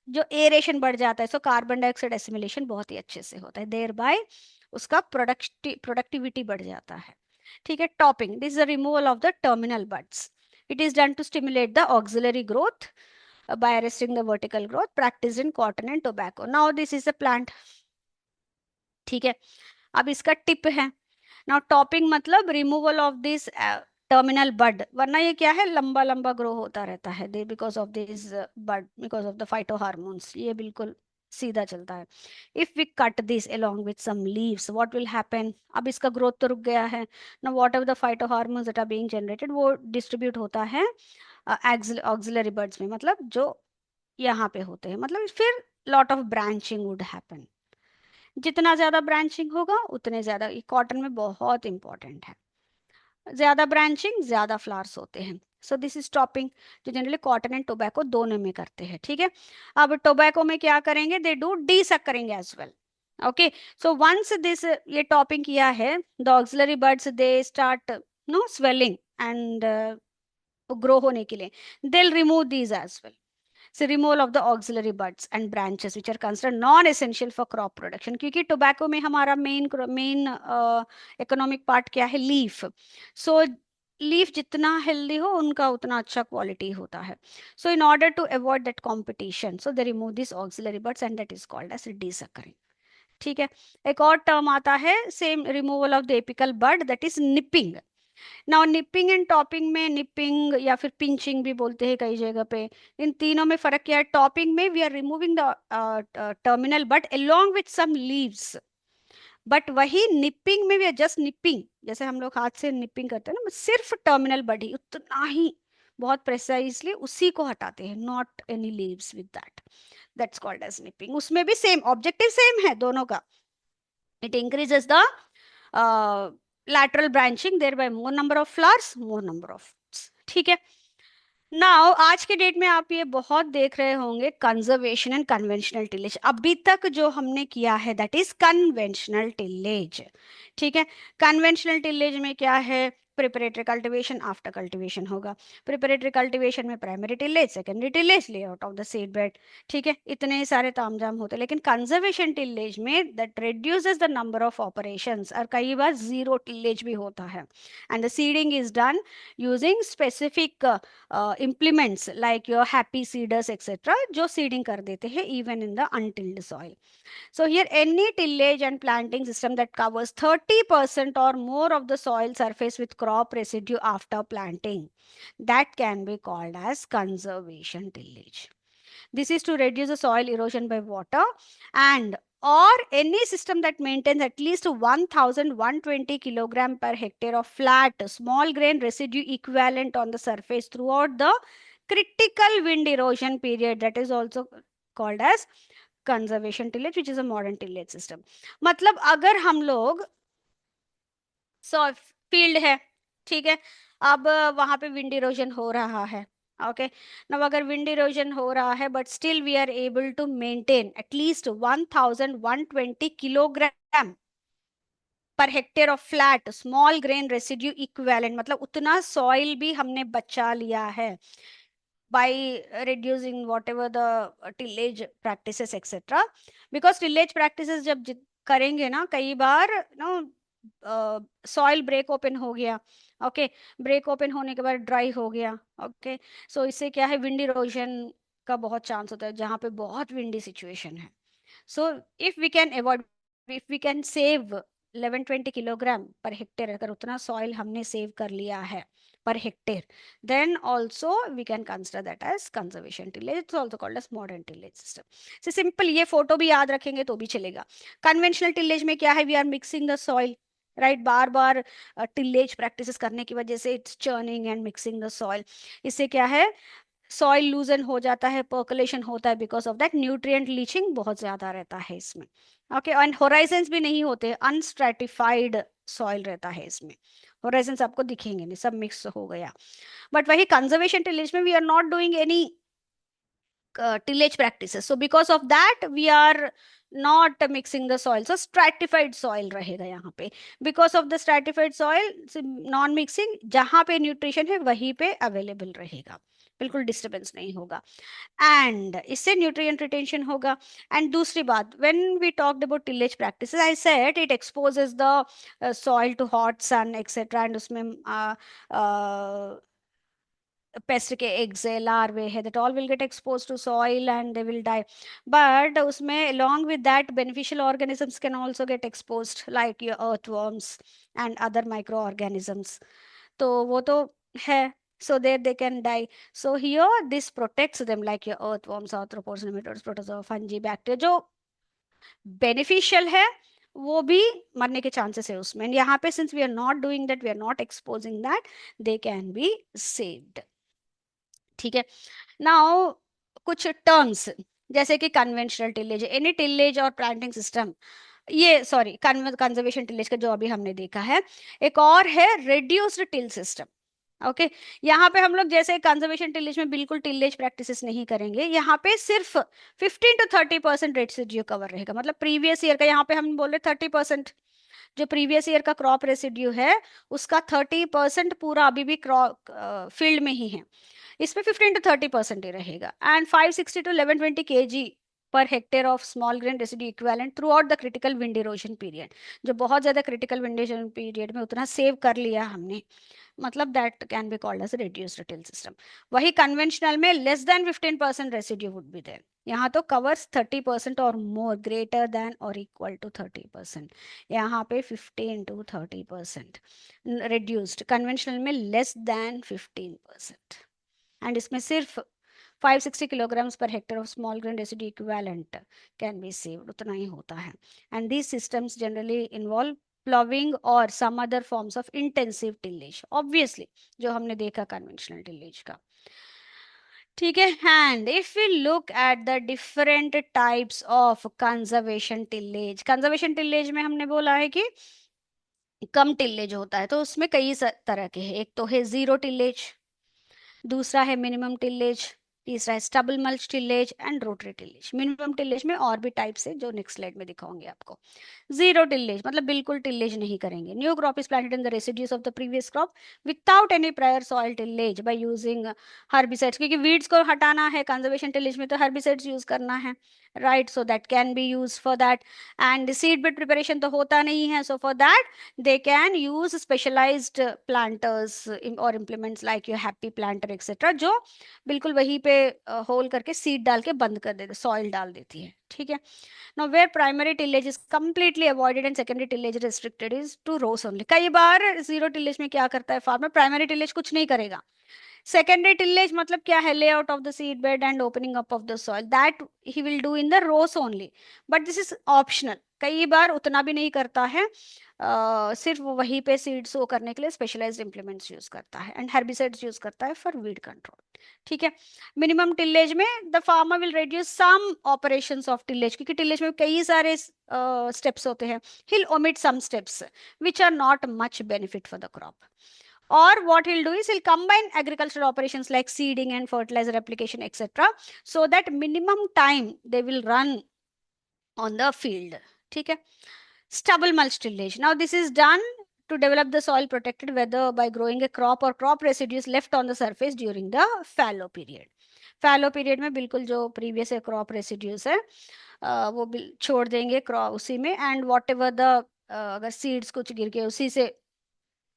जो aeration बढ़ जाता है, so carbon dioxide assimilation बहुत ही अच्छे से होता है, देयर बाय उसका प्रोडक्टिविटी बढ़ जाता है, ठीक है। Topping, this is the removal of the terminal buds. It is done to stimulate the axillary growth by arresting the vertical growth practiced in cotton and tobacco. Now this is a plant, ठीक है। अब इसका tip है। Now topping मतलब removal of this terminal बड, वरना ये क्या है, लंबा लंबा ग्रो होता रहता है, they because of this bud, because of the phyto hormones, ये बिल्कुल सीधा चलता है। If we cut this along with some leaves what will happen, अब इसका ग्रोथ तो रुक गया है ना, whatever the phyto hormones that are being generated वो डिस्ट्रीब्यूट होता है ऑक्सिलरी बर्ड्स में, मतलब जो यहाँ पे होते हैं, मतलब फिर lot of branching would happen. जितना ज्यादा ब्रांचिंग होगा उतने ज्यादा, ये कॉटन में बहुत इंपॉर्टेंट है, ज्यादा ब्रांचिंग ज्यादा फ्लावर्स होते हैं। सो दिस इज टॉपिंग, जो जनरली कॉटन एंड टोबैको दोनों में करते हैं, ठीक है। अब टोबैको में क्या करेंगे, they do de sucking as well. Okay, so once this ये टॉपिंग किया है, the axillary buds they start no swelling and grow होने के लिए, they remove these as well. So removal of the auxiliary buds and branches which are considered non-essential for crop production, क्योंकि tobacco में हमारा main economic part क्या है, leaf. So leaf जितना healthy हो उनका उतना अच्छा क्वालिटी होता है। So in order to avoid that competition, so they remove this auxiliary buds and that is called as desuckering, ठीक है। एक और टर्म आता है same, removal of the apical bud, that is nipping. Now nipping and topping में, nipping या फिर pinching भी बोलते हैं कई जगह पे, इन तीनों में फर्क क्या है। टॉपिंग में we are removing the terminal but along with some leaves, but वही निपिंग में वी आर जस्ट निपिंग, जैसे हम लोग हाथ से निपिंग करते हैं ना, सिर्फ टर्मिनल बड ही, उतना ही, बहुत प्रेसाइजली उसी को हटाते हैं, not any leaves with that, that's called as nipping. उसमें भी सेम ऑब्जेक्टिव सेम है दोनों का, it increases the lateral branching, thereby more number of flowers, more number of fruits, ठीक है। नाउ आज के डेट में आप ये बहुत देख रहे होंगे कंजर्वेशन एंड कन्वेंशनल टिलेज, अभी तक जो हमने किया है दैट इज कन्वेंशनल टिलेज, ठीक है। कन्वेंशनल टिलेज में क्या है, प्रिपरेटरी कल्टीवेशन, आफ्टर कल्टीवेशन होगा। प्रिपरेटरी कल्टीवेशन में primary tillage, secondary tillage, layout of the seed bed, ठीक है, इतने सारे तामझाम होते हैं। लेकिन कंजर्वेशन टिलेज में that reduces the number of operations, और कई बार जीरो टिलेज भी होता है, and the seeding is done using specific implements like your happy seeders etc, जो seeding कर देते हैं even in the untilled soil. So here any tillage and planting system that covers 30% or more of the soil surface with crop residue after planting, that can be called as conservation tillage. This is to reduce the soil erosion by water, and or any system that maintains at least 1120 kilogram per hectare of flat small grain residue equivalent on the surface throughout the critical wind erosion period, that is also called as conservation tillage, which is a modern tillage system. मतलब अगर हम लोग field है, ठीक है, अब वहां पे विंड इरोजन हो रहा है, ओके, now अगर विंड इरोजन हो रहा है but still we are able to maintain at least 1120 kilogram per hectare of flat small grain residue equivalent, मतलब उतना सॉइल भी हमने बचा लिया है by reducing whatever the tillage practices etc, because tillage practices जब करेंगे ना, कई बार नो सॉइल ब्रेक ओपन हो गया, ओके, ब्रेक ओपन होने के बाद ड्राई हो गया, ओके, सो इससे क्या है, विंड इरोजन का बहुत चांस होता है जहाँ पे बहुत विंडी सिचुएशन है। So if we can avoid, if we can save 11-20 kilogram per hectare, अगर उतना सॉइल हमने सेव कर लिया है per hectare, then also we can consider that as conservation tillage. It's also called as modern tillage system. So simple, ये photo भी याद रखेंगे तो भी चलेगा. कन्वेंशनल टिलेज में क्या है, we are mixing the soil, right. बार बार टिलेज प्रैक्टिसेस करने की वजह से it's churning and mixing the soil. इससे क्या है, सॉइल लूजन हो जाता है, पर्कुलेशन होता है, because of that nutrient leaching बहुत ज्यादा रहता है इसमें. ओके, एंड होराइजन्स भी नहीं होते, अनस्ट्रेटिफाइड सॉइल रहता है इसमें. होराइजन्स आपको दिखेंगे नहीं, सब मिक्स हो गया. बट वही कंजर्वेशन टिलेज में we are not doing any tillage practices, so because of that we are not mixing the soil, so stratified soil रहेगा यहाँ पे. because of the stratified soil, non mixing, जहाँ पे nutrition है वहीं पे available रहेगा, बिल्कुल डिस्टर्बेंस नहीं होगा, एंड इससे न्यूट्रिएंट रिटेंशन होगा. एंड दूसरी बात, when we talked about tillage practices, I said it exposes the soil to hot sun etcetera, and उसमें पेस्ट के एग्स है, लार्वे है, that all will get exposed to soil and they will die. but उसमें along with that beneficial organisms can also get exposed, like your earthworms and other microorganisms. तो वो तो है, so there they can die. so here this protects them, like your earthworms, arthropods, nematodes, protozoa, fungi, bacteria, जो beneficial है वो भी मरने के चांसेस है उसमें. यहाँ पे since we are not doing that, we are not exposing that, they can be saved. ठीक है. नाउ कुछ टर्म्स, जैसे कि कन्वेंशनल टिलेज, एनी टिलेज और प्लांटिंग सिस्टम, ये सॉरी कंजर्वेशन टिलेज का जो अभी हमने देखा है. एक और है रेड्यूस्ड टिल सिस्टम. ओके, यहाँ पे हम लोग जैसे कंजर्वेशन टिलेज में बिल्कुल टिलेज प्रैक्टिसेस नहीं करेंगे, यहाँ पे सिर्फ 15 to 30% रेसिड्यू कवर रहेगा. मतलब प्रीवियस ईयर का, यहाँ पे हम बोल रहे 30%, जो प्रीवियस ईयर का क्रॉप रेसिड्यू है उसका 30% पूरा अभी भी क्रॉप फील्ड में ही है. इसमें 15 to 30% ही रहेगा. एंड 560 to 1120 kg पर hectare of small grain residue equivalent through out the critical wind erosion period. जो बहुत ज्यादा क्रिटिकल विंड इरोजन पीरियड में उतना सेव कर लिया हमने, मतलब that can be called as reduced till system. वही कन्वेंशनल में less than 15% residue would be there. यहाँ तो कवर्स 30% और मोर, ग्रेटर देन और इक्वल टू 30%. यहाँ पे 15 to 30% रिड्यूस्ड, कन्वेंशनल में लेस देन 15%. एंड इसमें सिर्फ 560 kilograms per hectare of small grain residue equivalent can be saved, उतना ही होता है. and these systems generally involve plowing or some other forms of intensive tillage, obviously जो हमने देखा conventional tillage का. ठीक है. and if we look at the different types of conservation tillage, conservation tillage में हमने बोला है कि कम टिल्लेज होता है, तो उसमें कई तरह के हैं. एक तो है जीरो टिल्लेज, दूसरा है मिनिमम टिल्लेज, तीसरा है stubble mulch tillage and rotary tillage. Minimum tillage में और भी टाइप्स है जो नेक्स्ट स्लाइड में दिखाऊंगी आपको. जीरो टिल्लेज मतलब बिल्कुल टिल्लेज नहीं करेंगे. New crop is planted in the residues of the previous crop without any prior soil tillage by using herbicides, क्योंकि वीड्स को हटाना है कंजर्वेशन टिल्लेज में तो हर्बिसाइड्स यूज करना है, right. So that can B use for that. And seed bed preparation तो होता नहीं है, सो for that they can use specialized planters or implements like your happy planter etc, जो बिल्कुल वहीं पे होल करके सीड डाल के बंद कर देते, सॉइल डाल देती है. ठीक है. now where primary tillage is completely avoided and secondary tillage restricted is to rows only. कई बार जीरो टिलेज में क्या करता है फार्मर, प्राइमरी टिलेज कुछ नहीं करेगा. सेकेंडरी टिलेज मतलब क्या है, layout of the seed bed and opening up of the soil, that he will do in the rows only, but this is optional. कई बार उतना भी नहीं करता है, सिर्फ वहीं पे सीड सो करने के लिए स्पेशलाइज्ड इम्प्लीमेंट्स यूज करता है एंड हेर्बिसाइड्स यूज करता है फॉर वीड कंट्रोल. ठीक है. मिनिमम टिलेज में the farmer will reduce some operations of tillage, क्योंकि टिलेज में कई सारे स्टेप्स होते हैं. He'll omit some steps which are not much benefit for the crop. Or what he'll do is he'll combine agricultural operations like seeding and fertilizer application etc, so that minimum time they will run on the field. ठीक है. Stubble mulch tillage, now this is done to develop the soil protected weather by growing a crop or crop residues left on the surface during the fallow period. fallow period में बिल्कुल जो previous crop residues है वो छोड़ देंगे crop उसी में, and whatever the अगर सीड्स कुछ गिर के उसी से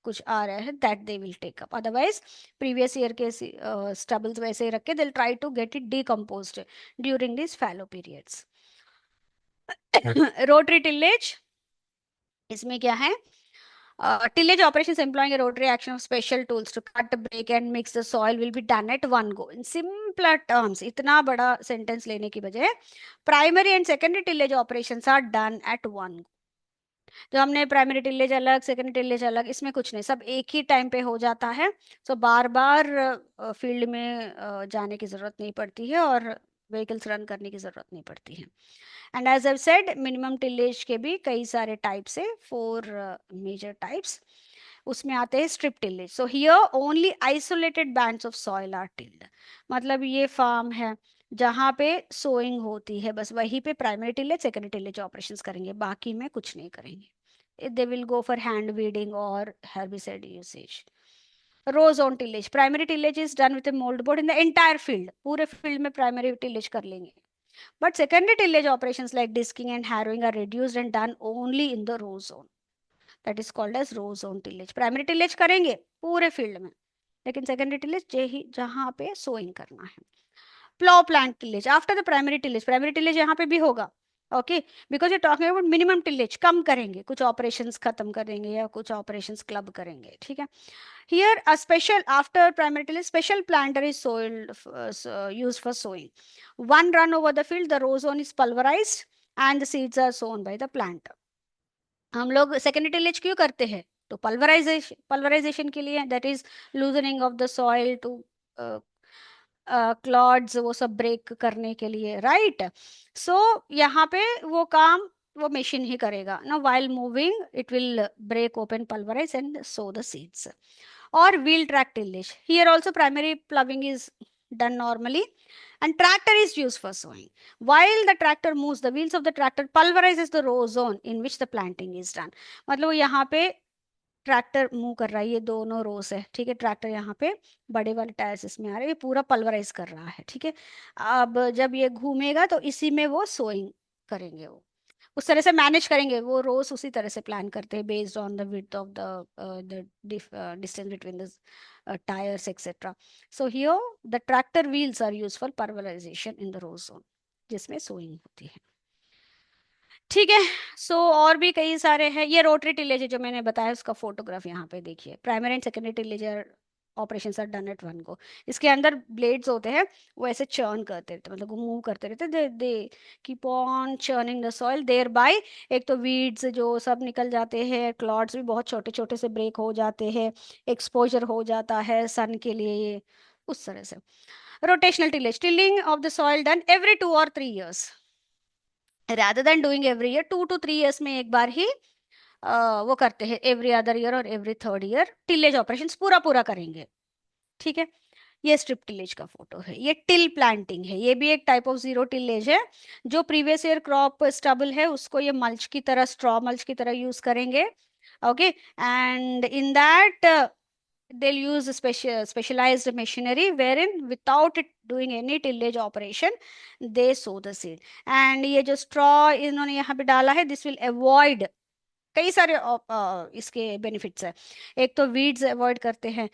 कुछ आ रहा है that they will take up. Otherwise previous year के स्टबल्स वैसे ही रख के they will try to get it decomposed during this fallow periods. Rotary tillage, इसमें क्या है? tillage operations employing a rotary action of special tools to cut, break and mix the soil will be done at one go. In simpler terms, इतना बड़ा sentence लेने की बजाय primary and secondary tillage operations are done at one go. जो हमने primary tillage अलग, secondary tillage अलग, इसमें कुछ नहीं, सब एक ही टाइम पे हो जाता है। सो बार बार फील्ड में जाने की जरूरत नहीं पड़ती है और व्हीकल्स रन करने की जरूरत नहीं पड़ती है। And as I said, minimum tillage के भी कई सारे टाइप्स है, 4 मेजर टाइप्स। उसमें आते हैं strip tillage. So here only isolated bands of soil are tilled. मतलब ये फार्म है जहाँ पे सोइंग होती है, बस वहीं पे primary tillage secondary tillage operations करेंगे, बाकी में कुछ नहीं करेंगे। They will go for hand weeding और herbicide usage. Row zone tillage, primary tillage is done with mould board in the entire field, पूरे फील्ड में प्राइमरी टिलेज कर लेंगे। But secondary tillage operations like disking and harrowing are reduced and done only in the row zone. That is called as row zone tillage. Primary tillage करेंगे पूरे field में, लेकिन secondary tillage जहाँ पे sowing करना है। Plough plant tillage after the primary tillage, primary tillage यहाँ पे भी होगा, okay, because you talking about minimum tillage, कम करेंगे, कुछ ऑपरेशंस खत्म कर देंगे या कुछ ऑपरेशंस क्लब करेंगे, ठीक है। Here a special after primary tillage special planter is सोइल्ड used for sowing. One run over the field, the row zone is pulverized and the seeds are sown by the planter. हम लोग secondary tillage क्यों करते हैं? तो pulverisation के लिए, that is loosening of the soil to clods, वो सब ब्रेक करने के लिए, राइट। सो यहाँ पे वो काम वो मशीन ही करेगा ना, while moving it will break open, pulverise and so the seeds. और wheel track tillage, here also primary ploughing is done normally and tractor is used for sowing. While the tractor moves, the wheels of the tractor pulverizes the row zone in which the planting is done. मतलब यहाँ पे tractor move कर रहा है, ये दोनों रोस है, ठीक है, ट्रैक्टर यहाँ पे बड़े वाले टायर्स इसमें आ रहे हैं, ये पूरा पल्वराइज कर रहा है, ठीक है। अब जब ये घूमेगा तो इसी में वो सोइंग करेंगे, वो उस तरह से मैनेज करेंगे, वो रोज उसी तरह से प्लान करते हैं based on the width of the distance between the tyres etcetera. So here the tractor wheels are used for pulverisation in the rows zone जिसमें सोइंग होती है, ठीक है। सो और भी कई सारे हैं, ये रोटरी टिलेज है जो मैंने बताया, उसका फोटोग्राफ यहाँ पे देखिए। Primary and secondary tillage operations are done at one go. इसके अंदर ब्लेड्स होते हैं, वो ऐसे चर्न करते रहते, मतलब मूव करते रहते, they keep on churning the soil thereby. एक तो वीड्स जो सब निकल जाते हैं, क्लॉड्स भी बहुत छोटे छोटे से ब्रेक हो जाते हैं, एक्सपोजर हो जाता है सन के लिए, ये उस तरह से। Rotational tillage, tilling of the soil done every 2 or 3 years, rather than doing every year, 2 to 3 years में एक बार ही वो करते हैं, एवरी अदर ईयर और every third year tillage operations पूरा पूरा करेंगे, ठीक है। ये स्ट्रिप टिलेज का फोटो है, ये टिल प्लांटिंग है, ये भी एक टाइप ऑफ जीरो टिलेज है। जो प्रीवियस ईयर क्रॉप स्टबल है उसको ये मल्च की तरह, स्ट्रॉ मल्च की तरह यूज करेंगे, okay. And in that they'll use a specialized machinery wherein without it doing any tillage operation they sow the seed. And ये जो straw इन्होंने यहाँ पे डाला है, this will avoid कई सारे इसके बेनिफिट्स है। एक तो वीड्स अवॉइड करते हैं,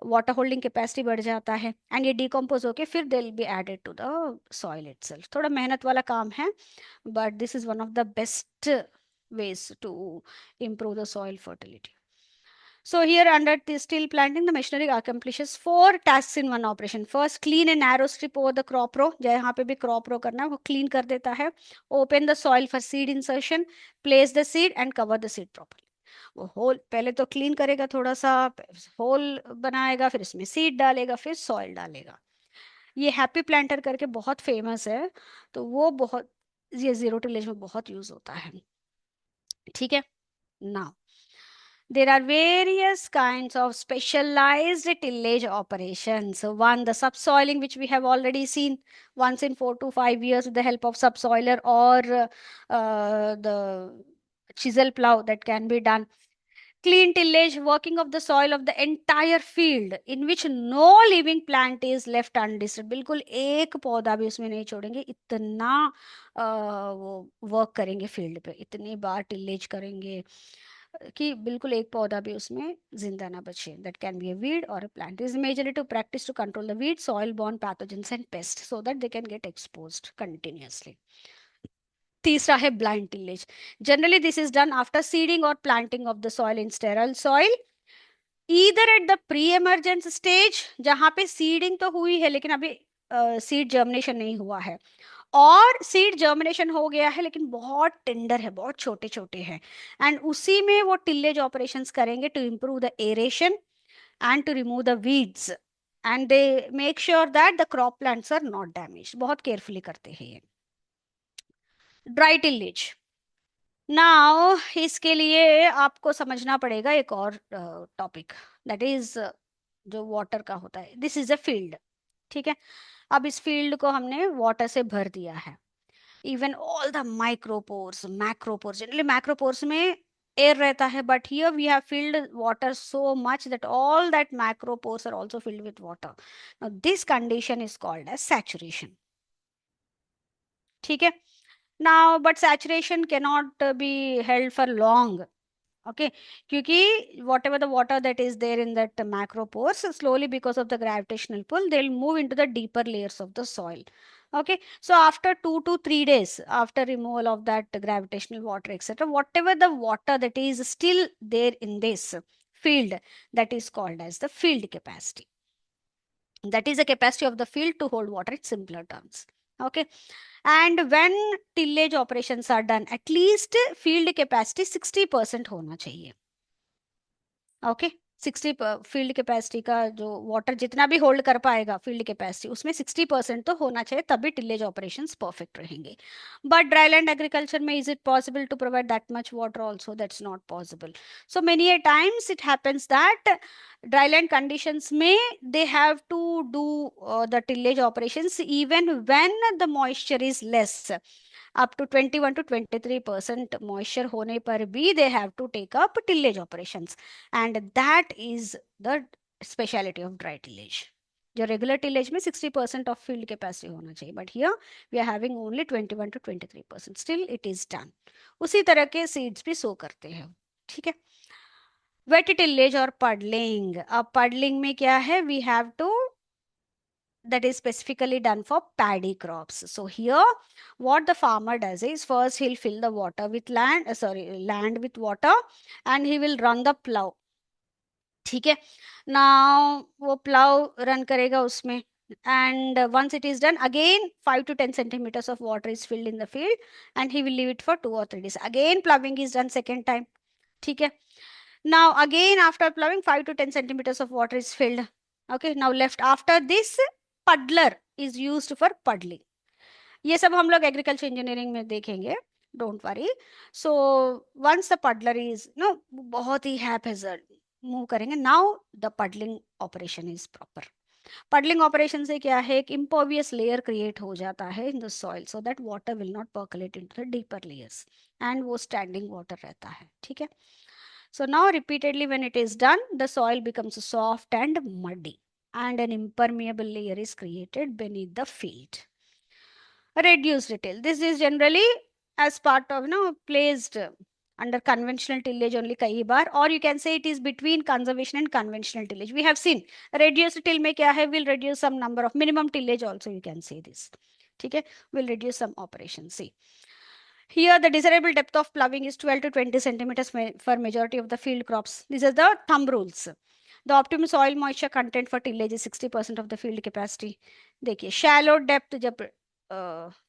वाटर होल्डिंग कैपेसिटी बढ़ जाता है, एंड ये डिकम्पोज होके फिर they will be added to the soil itself. थोड़ा मेहनत वाला काम है, but this is one of the best ways to improve the soil fertility. So here under the still planting, the machinery accomplishes 4 tasks in one operation. First, clean a narrow strip over the crop row. जहाँ पे भी crop row करना है वो clean कर देता है. Open the soil for seed insertion. Place the seed and cover the seed properly. वो होल पहले तो क्लीन करेगा, थोड़ा सा होल बनाएगा, फिर इसमें सीड डालेगा, फिर सॉइल डालेगा। ये हैप्पी प्लांटर करके बहुत फेमस है, तो वो बहुत, ये जीरो टिलेज में बहुत यूज होता है, ठीक है। Now there are various kinds of specialized tillage operations. So one, the subsoiling, which we have already seen once in 4 to 5 years with the help of subsoiler or the chisel plow that can be done. Clean tillage, working of the soil of the entire field in which no living plant is left undisturbed. बिल्कुल एक पौधा भी उसमें नहीं छोड़ेंगे, इतना वो work करेंगे फील्ड पे, इतनी बार टिलेज करेंगे कि बिल्कुल एक पौधा भी उसमें जिंदा ना बचे। That can be a weed और a plant. Is majorly to practice to control the weed, soil borne pathogens and pest so that they can get exposed continuously. तीसरा है blind tillage. Generally this is done after seeding और planting of the soil in sterile soil, either at the pre emergence stage जहां पे seeding तो हुई है लेकिन अभी सीड जर्मिनेशन नहीं हुआ है, और सीड जर्मिनेशन हो गया है लेकिन बहुत टेंडर है, बहुत छोटे छोटे हैं, एंड उसी में वो टिलेज ऑपरेशंस करेंगे to improve the aeration and to remove the weeds, and they make sure that the crop plants are not damage. बहुत केयरफुली करते हैं ये. Dry tillage. नाउ इसके लिए आपको समझना पड़ेगा एक और टॉपिक, दैट इज जो वाटर का होता है. This is a field. ठीक है. अब इस फील्ड को हमने वाटर से भर दिया है. Even all the micropores, macropores, generally macropores में एयर रहता है, but here we have filled water so much that all that macropores are also filled with water. Now this condition is called as saturation. ठीक है. Now but saturation cannot be held for long. Okay, क्योंकि whatever the water that is there in that macropores, slowly because of the gravitational pull they'll move into the deeper layers of the soil. Okay, so after 2 to 3 days after removal of that gravitational water etc, whatever the water that is still there in this field, that is called as the field capacity. That is the capacity of the field to hold water in simpler terms. Okay, and when tillage operations are done, at least field capacity 60% होना चाहिए. Okay. 60 field capacity का जो water जितना भी hold कर पाएगा field capacity, उसमें 60% तो होना चाहिए, तभी टिलेज ऑपरेशंस परफेक्ट रहेंगे. बट ड्राईलैंड एग्रीकल्चर में is it possible to provide that much water also? That's not possible. So many a times it happens that dryland conditions में they have to do the tillage operations even when the moisture is less, up to 21 to 23% moisture होने पर भी they have to take up tillage operations, and that is the speciality of dry tillage. जो regular tillage में 60% of field capacity होना चाहिए, but here we are having only 21 to 23%. Still it is done. उसी तरह के seeds भी सो करते हैं. ठीक है. वेट टिलेज और पडलिंग. अब पडलिंग में क्या है, we have to, that is specifically done for paddy crops. So here what the farmer does is first he'll fill the water with land, land with water, and he will run the plow. ठीक है. Now वो plow run करेगा उसमें, and once it is done again 5 to 10 centimeters of water is filled in the field, and he will leave it for 2 or 3 days. Again plowing is done second time. ठीक है. Now again after plowing 5 to 10 centimeters of water is filled. Okay, now left after this puddler is used for puddling. ये सब हम लोग agriculture engineering में देखेंगे, don't worry. So once the puddler is no, बहुत ही हैपेजर्ड मूव करेंगे. Now the puddling operation is proper. Puddling operation से क्या है, एक इम्पर्वियस लेयर क्रिएट हो जाता है इन the soil, so that water will not percolate into the deeper layers, and वो स्टैंडिंग वाटर रहता है. ठीक है. So now repeatedly when it is done, the soil becomes soft and muddy, and an impermeable layer is created beneath the field. Reduced till. This is generally as part of, placed under conventional tillage only kai bar, or you can say it is between conservation and conventional tillage. We have seen reduced till mein kya hai, will reduce some number of minimum tillage also, you can say this. Okay, will reduce some operations. See. Here, the desirable depth of ploughing is 12 to 20 centimeters for majority of the field crops. These are the thumb rules. The optimum soil moisture content for tillage is 60% of the field capacity. देखिए shallow depth जब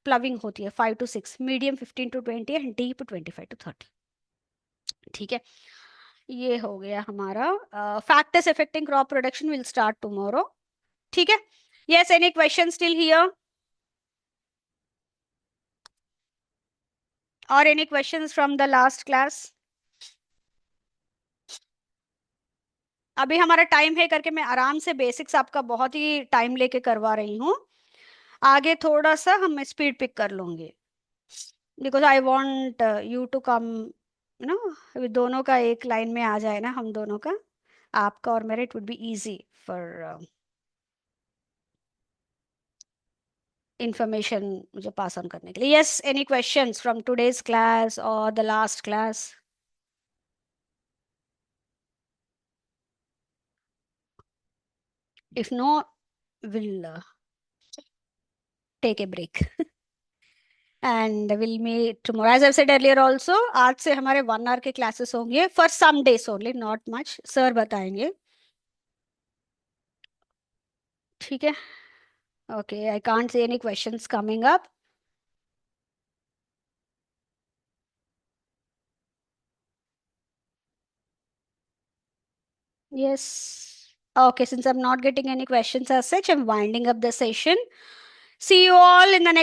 ploughing होती है 5 to 6, medium 15 to 20 and deep 25 to 30. ठीक है. ये हो गया हमारा factors affecting crop production will start tomorrow. ठीक है. Yes, any questions still here? Or any questions from the last class? अभी हमारा टाइम है करके मैं आराम से बेसिक्स आपका बहुत ही टाइम लेके करवा रही हूँ. आगे थोड़ा सा हम स्पीड पिक कर लूंगे, because I want you to come, दोनों का एक लाइन में आ जाए ना, हम दोनों का, आपका और मेरा, it would be easy for information मुझे पास ऑन करने के लिए. Yes, any questions from today's class और the last class? If no, we'll take a break. And will meet tomorrow as I said earlier also. आज से हमारे 1 hour के classes होंगे for some days only, not much. Sir बताएंगे. ठीक है. Okay, I can't see any questions coming up. Yes. Okay, since I'm not getting any questions as such, I'm winding up the session. See you all in the next